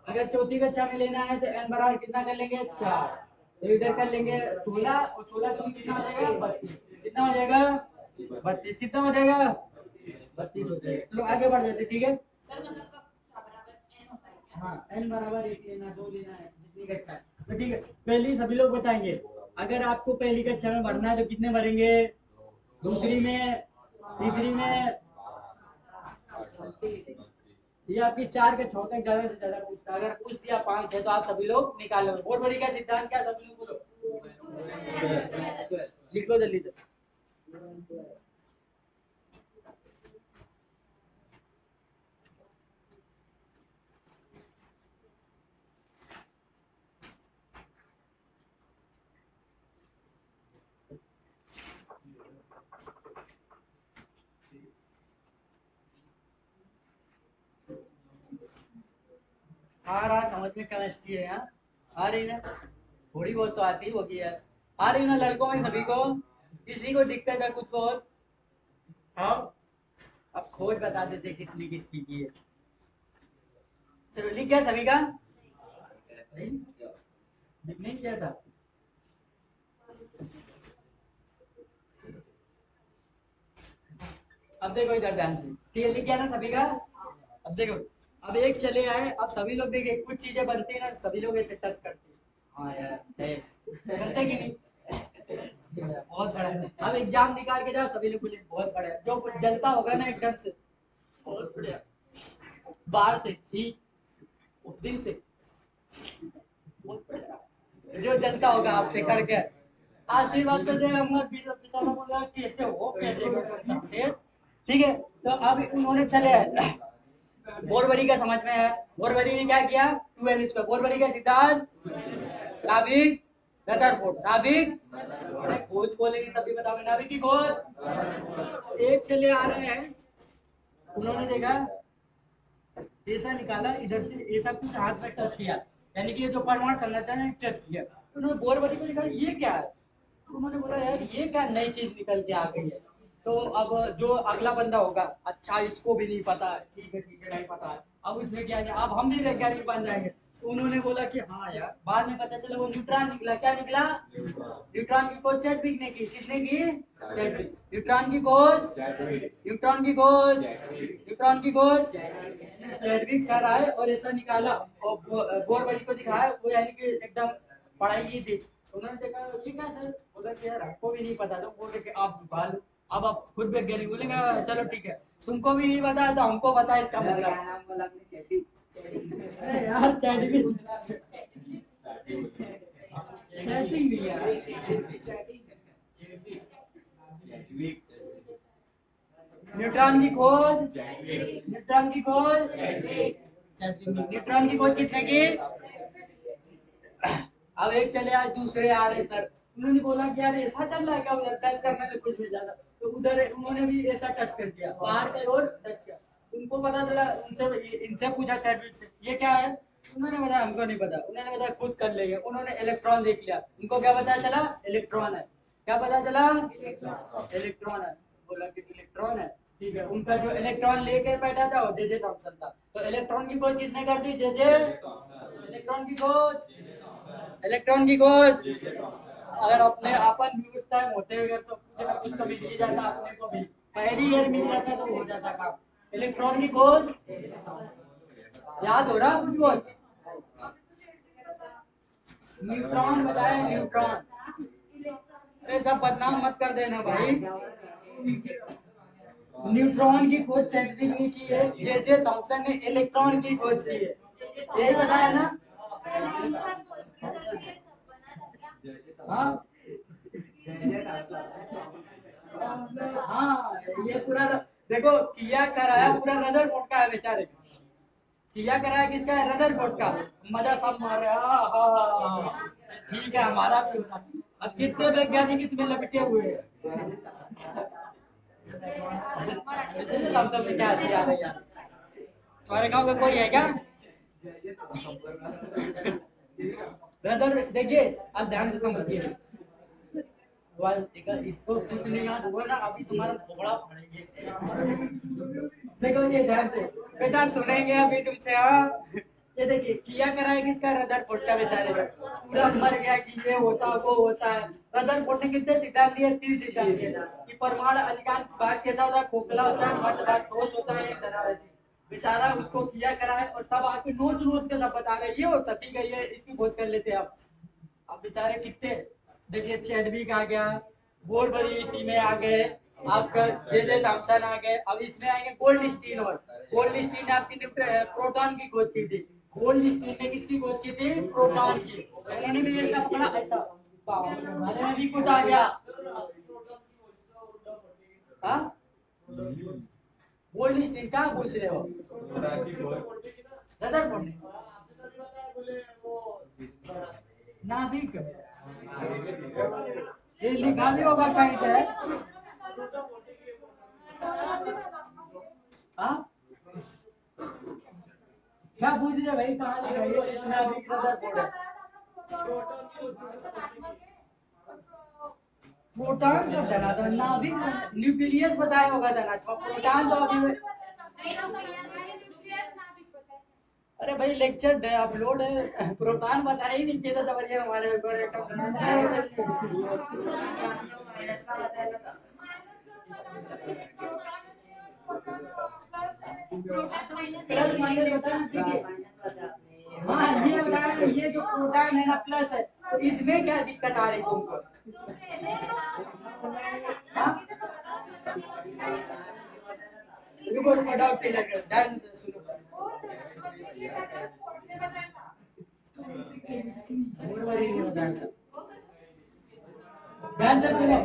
अगर चौथी कक्षा में लेना है तो n बराबर कितना कर लेंगे? 4। तो इधर कर लेंगे 16, और 16 तो कितना हो जाएगा? 32। कितना हो जाएगा? 32। कितना हो जाएगा? 32 हो जाएगा। चलो आगे बढ़ जाते, ठीक है? सर मतलब कक्षा बराबर n होता है क्या? हाँ, n बराबर 1 लेना, 2 लेना है, जितनी कक्षा है। तो ठीक है, पहली सभी लोग बताएंगे। अगर आपको पहली कक्षा में भरना है तो कितने भरेंगे? दूसरी में, तीसरी में, ये आपकी 4 के 6 तक ज्यादा से ज्यादा पूछता। अगर पूछ दिया 5 है तो आप सभी लोग निकाल लो। बहुत बड़ी का सिद्धांत क्या? सभी लोग बोलो, लिख लो जल्दी से। आ रहा समझ में? केमिस्ट्री है यहाँ आ रही ना? थोड़ी बहुत तो आती होगी यार। आ रही ना लड़कों में सभी को? किसी को दिक्कत है कुछ बहुत? हाँ, अब खोज बता देते किसने किसकी की है। चलो लिख गया सभी का? नहीं लिख नहीं किया था? अब देखो इधर ध्यान से, ठीक है? लिख गया ना सभी का? अब देखो, अब एक चले आए। अब सभी लोग देखिए कुछ चीजें बनती है ना, सभी लोग ऐसे टच करते हैं। हाँ यार है, करते कि नहीं? बहुत बड़ा है। अब एग्जाम निकाल के जाओ, सभी लोग बोले बहुत बड़ा है। जो कुछ जनता होगा ना एकदम से बहुत बढ़िया, बाहर से ही दिन से बहुत बढ़िया, जो जनता होगा आपसे करके आशीर्वाद तो देगा। मत पिछला बोला कैसे हो, कैसे हो सक्सेस। ठीक है, तो अब उन्होंने चले बोरबरी का समझ में है? बोरबरी ने क्या किया? 2n²। बोरबरी का सिद्धांत नाभिक रदरफोर्ड, नाभिक खोज बोलेंगे तभी बताओगे नाभिक की खोज। एक चले आ रहे हैं, उन्होंने देखा ऐसा निकाला, इधर से ऐसा कुछ हाथ में टच किया, यानी कि ये जो परमाणु संरचना है टच किया। तो उन्होंने बोरबरी को देखा ये क्या है? तो उन्होंने बोला यार ये क्या नई चीज निकल के आ गई है। तो अब जो अगला बंदा होगा, अच्छा इसको भी नहीं पता है, ठीक है नहीं पता है, अब उसने क्या किया? अब हम भी वैज्ञानिक बन जाएंगे। उन्होंने बोला कि हाँ यार, बाद में पता चला वो न्यूट्रॉन निकला। क्या निकला? न्यूट्रॉन की खोज चैडविक ने की। किसने की? चैडविक। न्यूट्रॉन की खोज, न्यूट्रॉन की खोज, न्यूट्रॉन की खोज चैडविक कर रहा है और ऐसा निकाला और बोरवली को दिखाया। वो यानी कि एकदम पढ़ाई की थी। उन्होंने देखा ये क्या सर, बोला कि यार हमको भी नहीं पता। तो बोले कि आप निकालो। अब आप खुद वैज्ञानिक बोलेंगे चलो ठीक है, तुमको भी नहीं पता तो हमको पता है इसका मतलब। क्या नाम बोला आपने? चैडविक। अरे यार चैडविक, चैटिंग भी यार। न्यूट्रॉन की खोज, न्यूट्रॉन की खोज, न्यूट्रॉन की खोज किसने की? अब एक चले आज दूसरे आ रहे सर, उन्होंने बोला कि यार ऐसा चल रहा है क्या उधर, टच करने में कुछ भी ज्यादा। तो उधर उन्होंने भी ऐसा टच कर दिया, बाहर का और टच किया। उनको पता चला, उनसे इनसे पूछा चैडविक से ये क्या है। उन्होंने बताया हमको नहीं पता। उन्होंने बताया खुद कर लेंगे। उन्होंने इलेक्ट्रॉन देख लिया। उनको क्या पता चला? इलेक्ट्रॉन है। क्या पता चला? इलेक्ट्रॉन है। बोला कि इलेक्ट्रॉन है, ठीक है। उनका जो इलेक्ट्रॉन लेके बैठा था वो जे थॉमसन था। तो इलेक्ट्रॉन की खोज किसने कर दी? जे इलेक्ट्रॉन की खोज, इलेक्ट्रॉन की खोज। अगर अपने अपन भी उस टाइम होते अगर तो कुछ ना कुछ तो मिल ही जाता अपने को भी। पहली ईयर मिल जाता तो हो जाता काम। इलेक्ट्रॉन की खोज, याद हो रहा कुछ बहुत? न्यूट्रॉन बताया, न्यूट्रॉन। ये सब बदनाम मत कर देना भाई। न्यूट्रॉन की खोज चैडविक ने की है, जे थॉमसन ने इलेक्ट्रॉन की खोज की है। यही बताया ना? हाँ हाँ, ये पूरा देखो किया कराया पूरा रदरफोर्ड का है बेचारे। किया कराया किसका है? रदरफोर्ड का। मजा सब मार रहे हैं, हाँ। ठीक है हमारा भी होना। अब कितने वैज्ञानिक इसमें लपटे हुए हैं। सब सब क्या हंसी आ रही है? तुम्हारे गांव का कोई है क्या? ब्रदर देखिए, अब ध्यान से समझिए। इसको कुछ नहीं याद हुआ ना, अभी तुम्हारा भोपड़ा फाड़ेंगे। देखो ये ध्यान से बेटा सुनेंगे अभी तुमसे। हाँ, ये देखिए किया करा है किसका? रदरफोर्ड का बेचारे का। पूरा मर गया कि ये होता वो होता है। रदरफोर्ड ने कितने सिद्धांत दिए? 3 सिद्धांत दिए कि परमाणु अधिकांश भाग कैसा होता है? खोखला होता है, मध्य भाग ठोस होता है, एक दरार। बेचारा उसको किया करा है और सब आके नोच नोच के सब बता रहे हैं ये होता। ठीक है, ये इसकी खोज कर लेते हैं आप। अब बेचारे कितने, देखिए चैडविक आ गया, बोरबरी इसी में आ गए, आपका जे थॉमसन आ गए। अब इसमें आएंगे गोल्डस्टीन। और गोल्डस्टीन ने आपकी प्रोटॉन की खोज की थी। गोल्डस्टीन ने किसकी खोज की थी? प्रोटॉन की। उन्होंने भी ऐसा पकड़ा ऐसा, अरे में भी कुछ आ गया। हाँ, गोल्डस्टीन क्या पूछ रहे हो? रदरफोर्ड ने नाभिक, ये लिखा भी होगा कहीं पे। हाँ, क्या पूछ रहे भाई? कहाँ लिखा है नाभिक रदरफोर्ड है? प्रोटॉन कब डला था? नाभिक न्यूक्लियस बताया होगा डला था। प्रोटॉन तो अभी, अरे भाई लेक्चर अपलोड है, प्रोटॉन बता ही नहीं किया था जबरदस्त हमारे ऊपर प्लस माइनस बताना। देखिए हाँ ये बताया ना, ये जो प्रोटॉन है ना प्लस है, तो इसमें क्या दिक्कत आ रही तुमको? हाँ? रुको रुको, डाउट क्लियर कर, ध्यान से सुनो। बोरवरी ने बताया था, ध्यान से सुनो,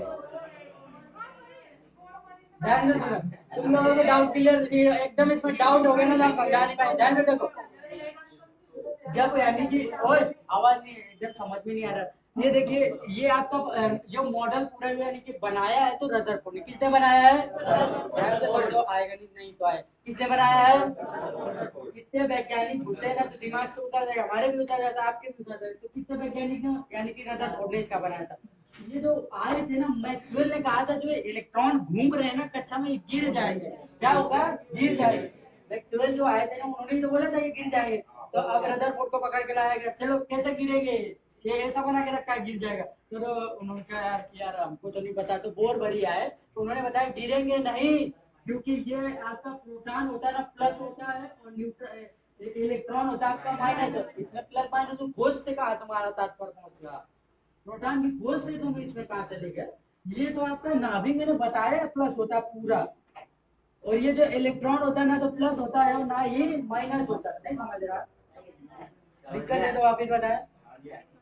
ध्यान से सुनो। तुम लोगों को डाउट क्लियर एकदम इसमें डाउट हो गया ना, तो हम समझा नहीं पाए। ध्यान से देखो, जब यानी कि ओए आवाज नहीं जब समझ में नहीं आ रहा। ये देखिए ये आपका जो मॉडल पूरा यानी कि बनाया है तो रदरफोर्ड ने। किसने बनाया है? ध्यान से समझो, आएगा नहीं नहीं तो आए। किसने बनाया है? कितने वैज्ञानिक घुसे ना तो दिमाग से उतर जाएगा, हमारे भी उतर जाता है, आपके भी उतर जाएगा। तो कितने वैज्ञानिक ने यानी कि रदरफोर्ड ने इसका बनाया था। ये जो आए थे ना, मैक्सवेल ने कहा था जो इलेक्ट्रॉन घूम रहे हैं ना कक्षा में, ये गिर जाएंगे। क्या होगा? गिर जाएंगे। मैक्सवेल जो आए थे ना, उन्होंने तो बोला था ये गिर जाएंगे। तो अब रदरफोर्ड को पकड़ के लाया गया, चलो कैसे गिरेंगे, ये ऐसा बना के रखा है गिर जाएगा। तो उन्होंने कहा यार कि यार हमको तो नहीं पता, तो बोर भरी आए तो उन्होंने बताया गिरेंगे नहीं, क्योंकि ये आपका प्रोटॉन होता है ना प्लस होता है, और न्यूट्रॉन इलेक्ट्रॉन होता है आपका माइनस, इसमें प्लस माइनस तो खोज से कहा तुम्हारा तात्पर्य पहुंच गया, प्रोटॉन की खोज से तुम इसमें कहा चले गए। ये तो आपका नाभिक मैंने बताया प्लस होता है पूरा, और ये जो इलेक्ट्रॉन होता है ना तो प्लस होता है और ना ही माइनस होता है, नहीं समझ रहा, दिक्कत है तो वापिस बताए।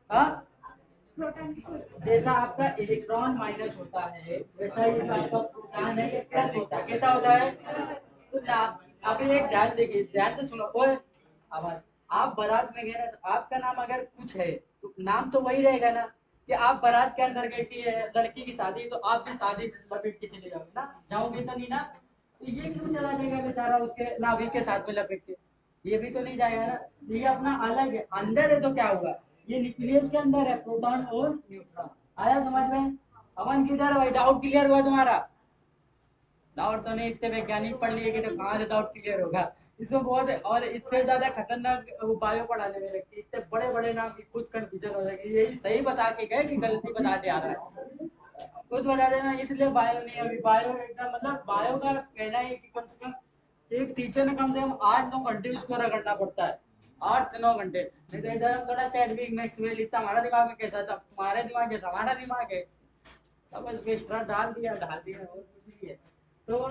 हाँ, जैसा आपका इलेक्ट्रॉन माइनस होता है वैसा ही जो आपका प्रोटॉन है ये प्लस होता है, कैसा होता है, तो ना आप एक ध्यान देखिए, ध्यान से सुनो, ओए आवाज, आप बारात में गए ना तो आपका नाम अगर कुछ है तो नाम तो वही रहेगा ना, कि आप बारात के अंदर गए कि लड़की की शादी, तो आप भी शादी लपेट के चले जाओगे ना, जाओगे तो नहीं ना, तो ये क्यों चला जाएगा बेचारा उसके नाभिक के साथ में लपेट के, ये भी तो नहीं जाएगा ना, ये अपना अलग है, अंदर है तो क्या हुआ, ये न्यूक्लियस के अंदर है प्रोटॉन और न्यूट्रॉन, आया समझ में। अमन किधर भाई, डाउट क्लियर हुआ तुम्हारा, डाउट तो नहीं, इतने वैज्ञानिक पढ़ लिए कि तो कहाँ से डाउट क्लियर होगा, इसमें बहुत है, और इससे ज्यादा खतरनाक वो बायो पढ़ाने में लगती है, इतने बड़े बड़े नाम की खुद कंफ्यूजन हो जाएगी, यही सही बता के गए कि गलती बताने आ रहा है, खुद बता देना, इसलिए बायो नहीं, अभी बायो एकदम मतलब बायो का कहना है कि कम से कम एक टीचर ने कम से कम 8-9 घंटे उसको रगड़ना पड़ता है, 8 से 9 घंटे, नहीं तो इधर हम थोड़ा चैटविक मैक्सवेल इतना हमारा दिमाग में कैसा था, तुम्हारे दिमाग जैसा हमारा दिमाग है, तब उसको एक्स्ट्रा डाल दिया और कुछ नहीं है, तो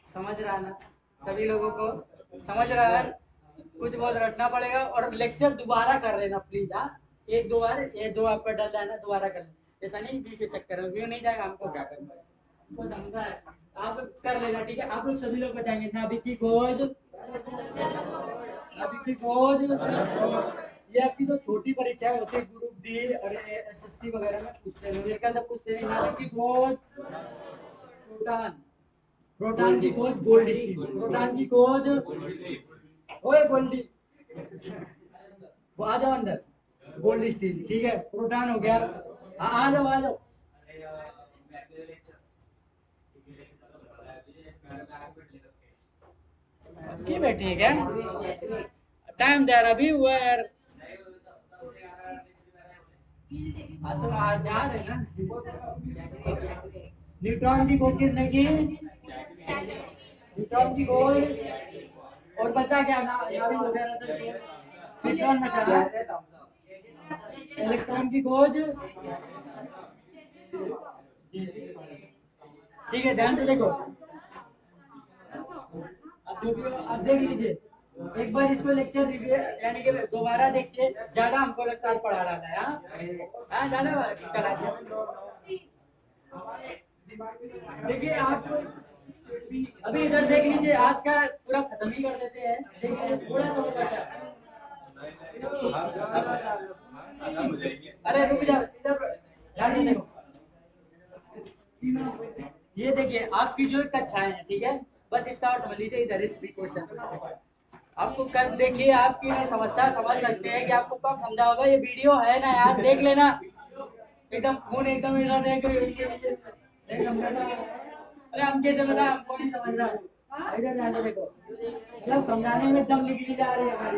समझ रहा ना, सभी लोगों को समझ रहा है, कुछ बहुत रटना पड़ेगा, और लेक्चर दोबारा कर लेना प्लीज, हाँ, एक दो बार ये जो आपका डल है ना दोबारा कर लेना, ऐसा नहीं व्यू के चक्कर में, व्यू नहीं जाएगा, हमको क्या करना है, हमको समझा है, आप कर लेना, ठीक है, आप लोग सभी लोग बताएंगे नाभिक की खोज, नाभिक की खोज, ये आपकी जो छोटी परीक्षा होती है ग्रुप डी और एसएससी वगैरह में पूछते हैं, मेरे अंदर पूछते हैं नाभिक की खोज, प्रोटॉन, प्रोटॉन की खोज गोल्ड स्टील, प्रोटॉन की खोज, ओए गोल्डी, वो आ जाओ अंदर, गोल्ड स्टील, ठीक है, प्रोटॉन हो गया, हाँ आ जाओ आ जाओ, की बैठी है क्या, टाइम दे रहा अभी हुआ यार, हाँ तो आज जा रहे हैं ना, न्यूट्रॉन की खोज किसने की, न्यूट्रॉन की खोज, और बचा क्या ना, नाभिक वगैरह तो न्यूट्रॉन बचा, इलेक्ट्रॉन की खोज, ठीक है, ध्यान से देखो, अब जो भी हो अब देख लीजिए, एक बार इसको लेक्चर दीजिए, यानी कि दोबारा देखिए, ज्यादा हमको लगता है पढ़ा रहा है, हाँ ज्यादा करा दिया, देखिए आप अभी इधर देख लीजिए, आज का पूरा खत्म ही कर देते हैं, देखिए थोड़ा सा और बचा, अरे रुक जाओ इधर, ध्यान से देखो, ये देखिए आपकी जो कक्षाएं हैं, ठीक है, बस इतना और समझ लीजिए, इधर इस क्वेश्चन आपको कल देखिए, आपकी मैं समस्या समझ सकते हैं कि आपको कम समझा होगा, ये वीडियो है ना यार, देख लेना, एकदम खून एकदम इधर देख नहीं समझ रहा, अरे हम कैसे बता, हमको नहीं समझ रहा है, इधर ध्यान से देखो, मतलब समझाने में दम निकली जा रही है हमारी,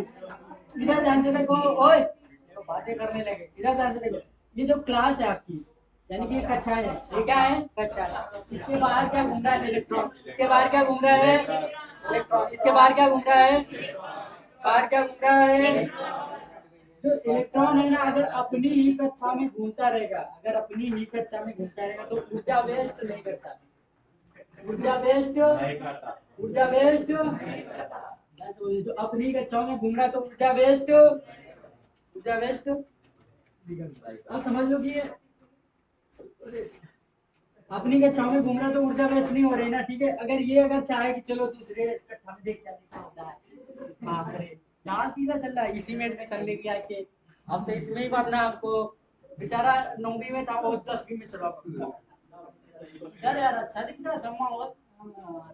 इधर ध्यान से देखो, ओए तो बातें करने लगे, इधर ध्यान से देखो, ये जो क्लास है आपकी, यानी कि कक्षा है, ये क्या है कक्षा है, इसके बाहर क्या घूम रहा है इलेक्ट्रॉन, इसके बाहर क्या घूम रहा है इलेक्ट्रॉन, इसके बाहर क्या घूम रहा है, बाहर क्या घूम रहा है, जो इलेक्ट्रॉन है ना, अगर अपनी ही कक्षा में घूमता रहेगा, अगर अपनी ही कक्षा में घूमता रहेगा तो ऊर्जा वेस्ट नहीं करता, ऊर्जा वेस्ट, ऊर्जा वेस्ट, जो अपनी कक्षाओं में घूम रहा है तो ऊर्जा वेस्ट, ऊर्जा वेस्ट, आप समझ लो कि अपनी कक्षाओं में घूम रहा तो ऊर्जा वेस्ट नहीं हो रही ना, ठीक है, अगर ये अगर चाहे कि चलो दूसरे कक्षा में देख क्या लिखा होता है, हाँ अरे जहाँ सीधा चल रहा है इसी में एडमिशन ले लिया के, अब तो इसमें ही पढ़ना हमको, बेचारा 9वीं में था वो 10वीं में चला पड़ा, यार यार अच्छा दिख रहा सम्मा, और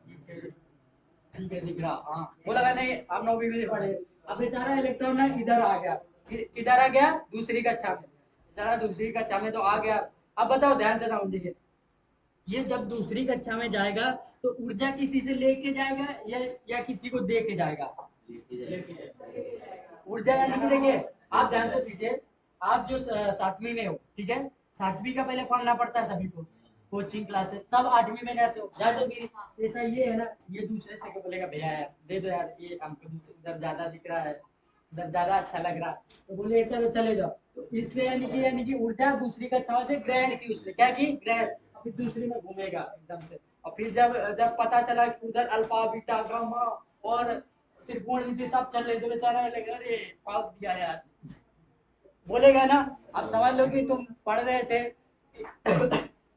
ठीक है दिख रहा, हाँ वो लगा नहीं हम 9वीं में पढ़े, अब बेचारा इलेक्ट्रॉन ना इधर आ गया, किधर आ गया दूसरी कक्षा में, बेचारा दूसरी कक्षा में तो आ गया, अब बताओ ध्यान से समझिए, ये जब दूसरी कक्षा में जाएगा तो ऊर्जा किसी से लेके जाएगा या किसी को दे के जाएगा, ऊर्जा यानी कि देखिए, आप ध्यान से दीजिए, आप जो 7वीं में हो, ठीक है, 7वीं का पहले पढ़ना पड़ता है सभी को, कोचिंग क्लासेस, तब 8वीं में जाते हो कि ऐसा ये है ना, ये दूसरे से बोलेगा भैया यार दे दो यार, ये हमको उधर ज्यादा दिख रहा है, उधर ज्यादा अच्छा लग रहा है, तो बोले चलो चले जाओ। तो इसलिए यानी कि ऊर्जा दूसरी कक्षाओं से ग्रहण की, उसने क्या की, ग्रहण, फिर दूसरी में घूमेगा एकदम से। और फिर जब जब पता चला कि उधर अल्फा बीटा गामा और त्रिकोणमिति सब चल रहे, तो बेचारा लगा अरे पास दिया यार, बोलेगा ना। अब समझ लो कि तुम पढ़ रहे थे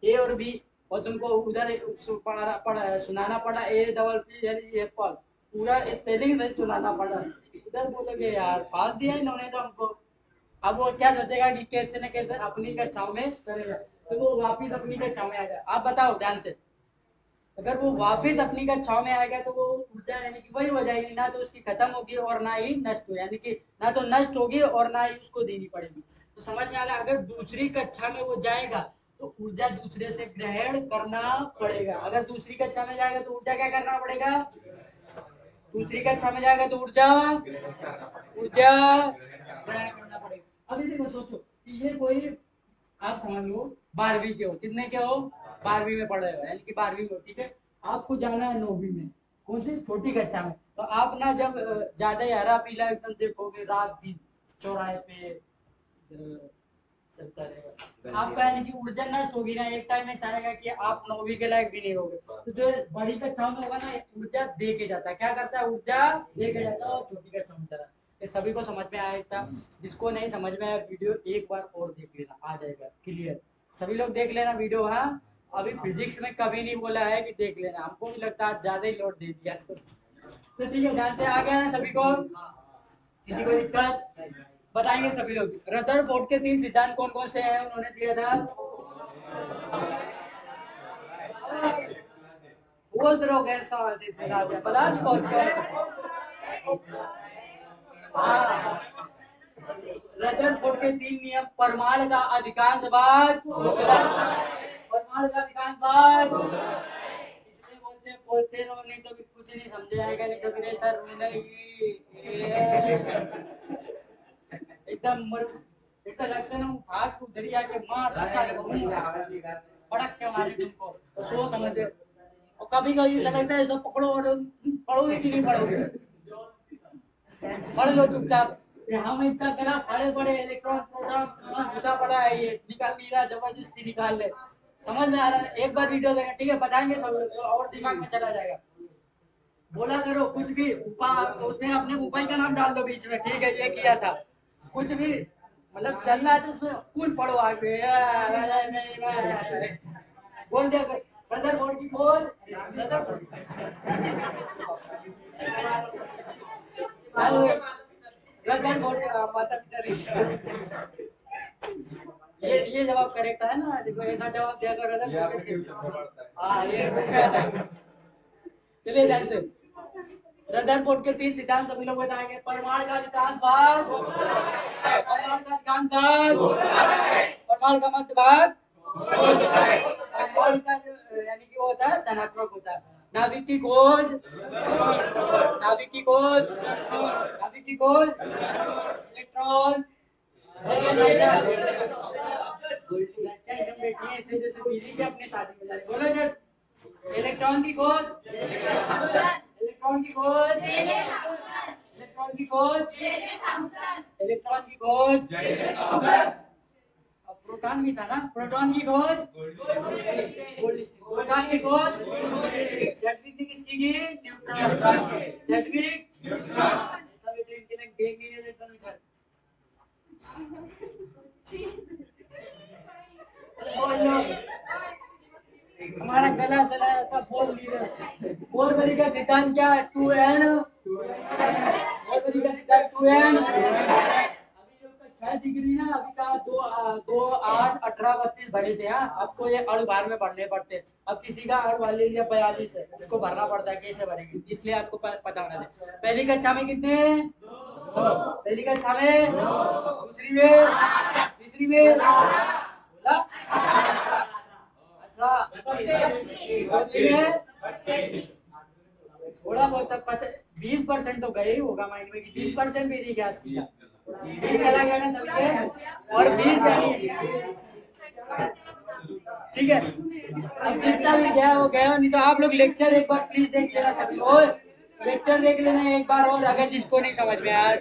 ए और बी, और तुमको उधर सुनाना पड़ा A double P L E Apple, पूरा स्पेलिंग से सुनाना पड़ा, उधर बोलोगे यार पास दिया इन्होंने तो हमको। अब वो क्या सोचेगा कि कैसे न कैसे अपनी कक्षाओं में चलेगा, तो वो वापिस अपनी कक्षाओं में आ जाए। आप बताओ ध्यान से, अगर वो वापस अपनी कक्षाओं में आएगा तो वो ऊर्जा यानी कि वही हो जाएगी, ना तो उसकी खत्म होगी और ना ही नष्ट हो, यानी कि ना तो नष्ट होगी और ना ही उसको देनी पड़ेगी। तो समझ में आ रहा है, अगर दूसरी कक्षा में वो जाएगा तो ऊर्जा दूसरे से ग्रहण करना पड़ेगा। अगर दूसरी कक्षा में जाएगा तो ऊर्जा क्या करना पड़ेगा, दूसरी कक्षा में जाएगा तो ऊर्जा ऊर्जा ग्रहण करना पड़ेगा। अभी देखो सोचो कि ये कोई, आप समझ लो 12वीं के हो, कितने के हो, 12वीं में पढ़ रहे हो, यानी कि 12वीं में हो, ठीक है, आपको जाना है 9वीं में, कौन सी छोटी कक्षा में। तो आप ना जब ज्यादा हरा पीला एकदम देखोगे रात दिन चौराहे पे चलता रहेगा, आपका यानी कि ऊर्जा नष्ट होगी ना, एक टाइम ऐसा आएगा कि आप 9वीं के लायक भी नहीं होगे। तो जो बड़ी कक्षाओं में होगा ना, ऊर्जा दे के जाता है, क्या करता है, ऊर्जा दे के जाता है, और छोटी कक्षाओं में तरह। ये सभी को समझ में आया था, जिसको नहीं समझ में आया वीडियो एक बार और देख लेना, आ जाएगा क्लियर। सभी लोग देख लेना वीडियो। हाँ, अभी फिजिक्स में कभी नहीं बोला है कि देख लेना, हमको भी लगता है ज्यादा ही लोड दे दिया। तो ठीक है, ध्यान से आ गया ना सभी को, किसी को दिक्कत, बताएंगे सभी लोग। रदरफोर्ड के 3 सिद्धांत कौन कौन से हैं, उन्होंने दिया था, ठोस द्रव गैस का आंसर इसमें डाल दिया, पदार्थ बहुत हाँ, रदरफोर्ड के 3 नियम, परमाणु का अधिकांश भाग, परमाणु का अधिकांश भाग, इसलिए बोलते रहो, नहीं तो फिर कुछ नहीं समझ आएगा, नहीं तो फिर ऐसा रोना ही एकदम एकदम लगता ना भाग को दरिया के मार पड़क के मारे तुमको, तो सो समझ। और कभी कभी ऐसा लगता है सब पकड़ो और पढ़ोगे कि नहीं पढ़ोगे, पढ़ लो चुपचाप। हम इतना करा पढ़े पढ़े इलेक्ट्रॉन प्रोटॉन घुसा पड़ा है, ये निकाल नहीं रहा, जबरदस्ती निकाल ले, समझ में आ रहा है। एक बार वीडियो देखें, ठीक है, बताएंगे सब लोग, तो और दिमाग में चला जाएगा। बोला करो कुछ भी, उसमें अपने मोबाइल का नाम डाल दो बीच में, ठीक है, ये किया था, कुछ भी मतलब चल रहा है तो उसमें कौन पढ़ो आगे, बोल दिया ब्रदर बोर्ड की बोल, ब्रदर ब्रदर बोर्ड माता पिता, ये जवाब करेक्ट है ना, देखो ऐसा जवाब दिया करो ब्रदर। हाँ ये चलिए ध्यान से, रदरफोर्ड के 3 सिद्धांत सभी लोग बताएंगे। परमाणु का अधिकांश भाग, परमाणु का अधिकांश भाग, परमाणु का मध्य भाग, परमाणु का यानी कि वो होता है धनात्मक होता है। नाभिक की खोज, नाभिक की खोज, नाभिक की खोज, इलेक्ट्रॉन, अपने साथी में बोलो जब, इलेक्ट्रॉन की खोज, इलेक्ट्रॉन की खोज, इलेक्ट्रॉन की खोज, इलेक्ट्रॉन की खोज, प्रोटॉन भी था ना, प्रोटॉन की खोज, प्रोटॉन की खोज, जेडविक ने किसकी की, न्यूट्रॉन, जेडविक न्यूट्रॉन, सब इनके लिए देख लीजिए एकदम इधर, हमारा गला चला था, बोल लिए बोल बरी का सिद्धांत क्या है, 2n, बोल बरी का सिद्धांत 2n, अभी जो 6 डिग्री ना, अभी का 2 8 18 32 भरे थे। हाँ, आपको ये अणु भार में भरने पड़ते, अब किसी का अणु भार ले लिया 42 है, उसको भरना पड़ता है, कैसे भरेंगे, इसलिए आपको पता होना चाहिए। पहली कक्षा में कितने, पहली कक्षा में, दूसरी में, तीसरी में, अच्छा, थोड़ा बहुत 20% तो गए ही होगा माइंड में कि 20% भी नहीं गया सीधा 20 चला गया ना सभी के और 20 यानी ठीक है। अब जितना भी गया वो गया, नहीं तो आप लोग लेक्चर एक बार प्लीज देख लेना सभी। और लेक्चर देख लेना एक बार, और अगर जिसको नहीं समझ में आया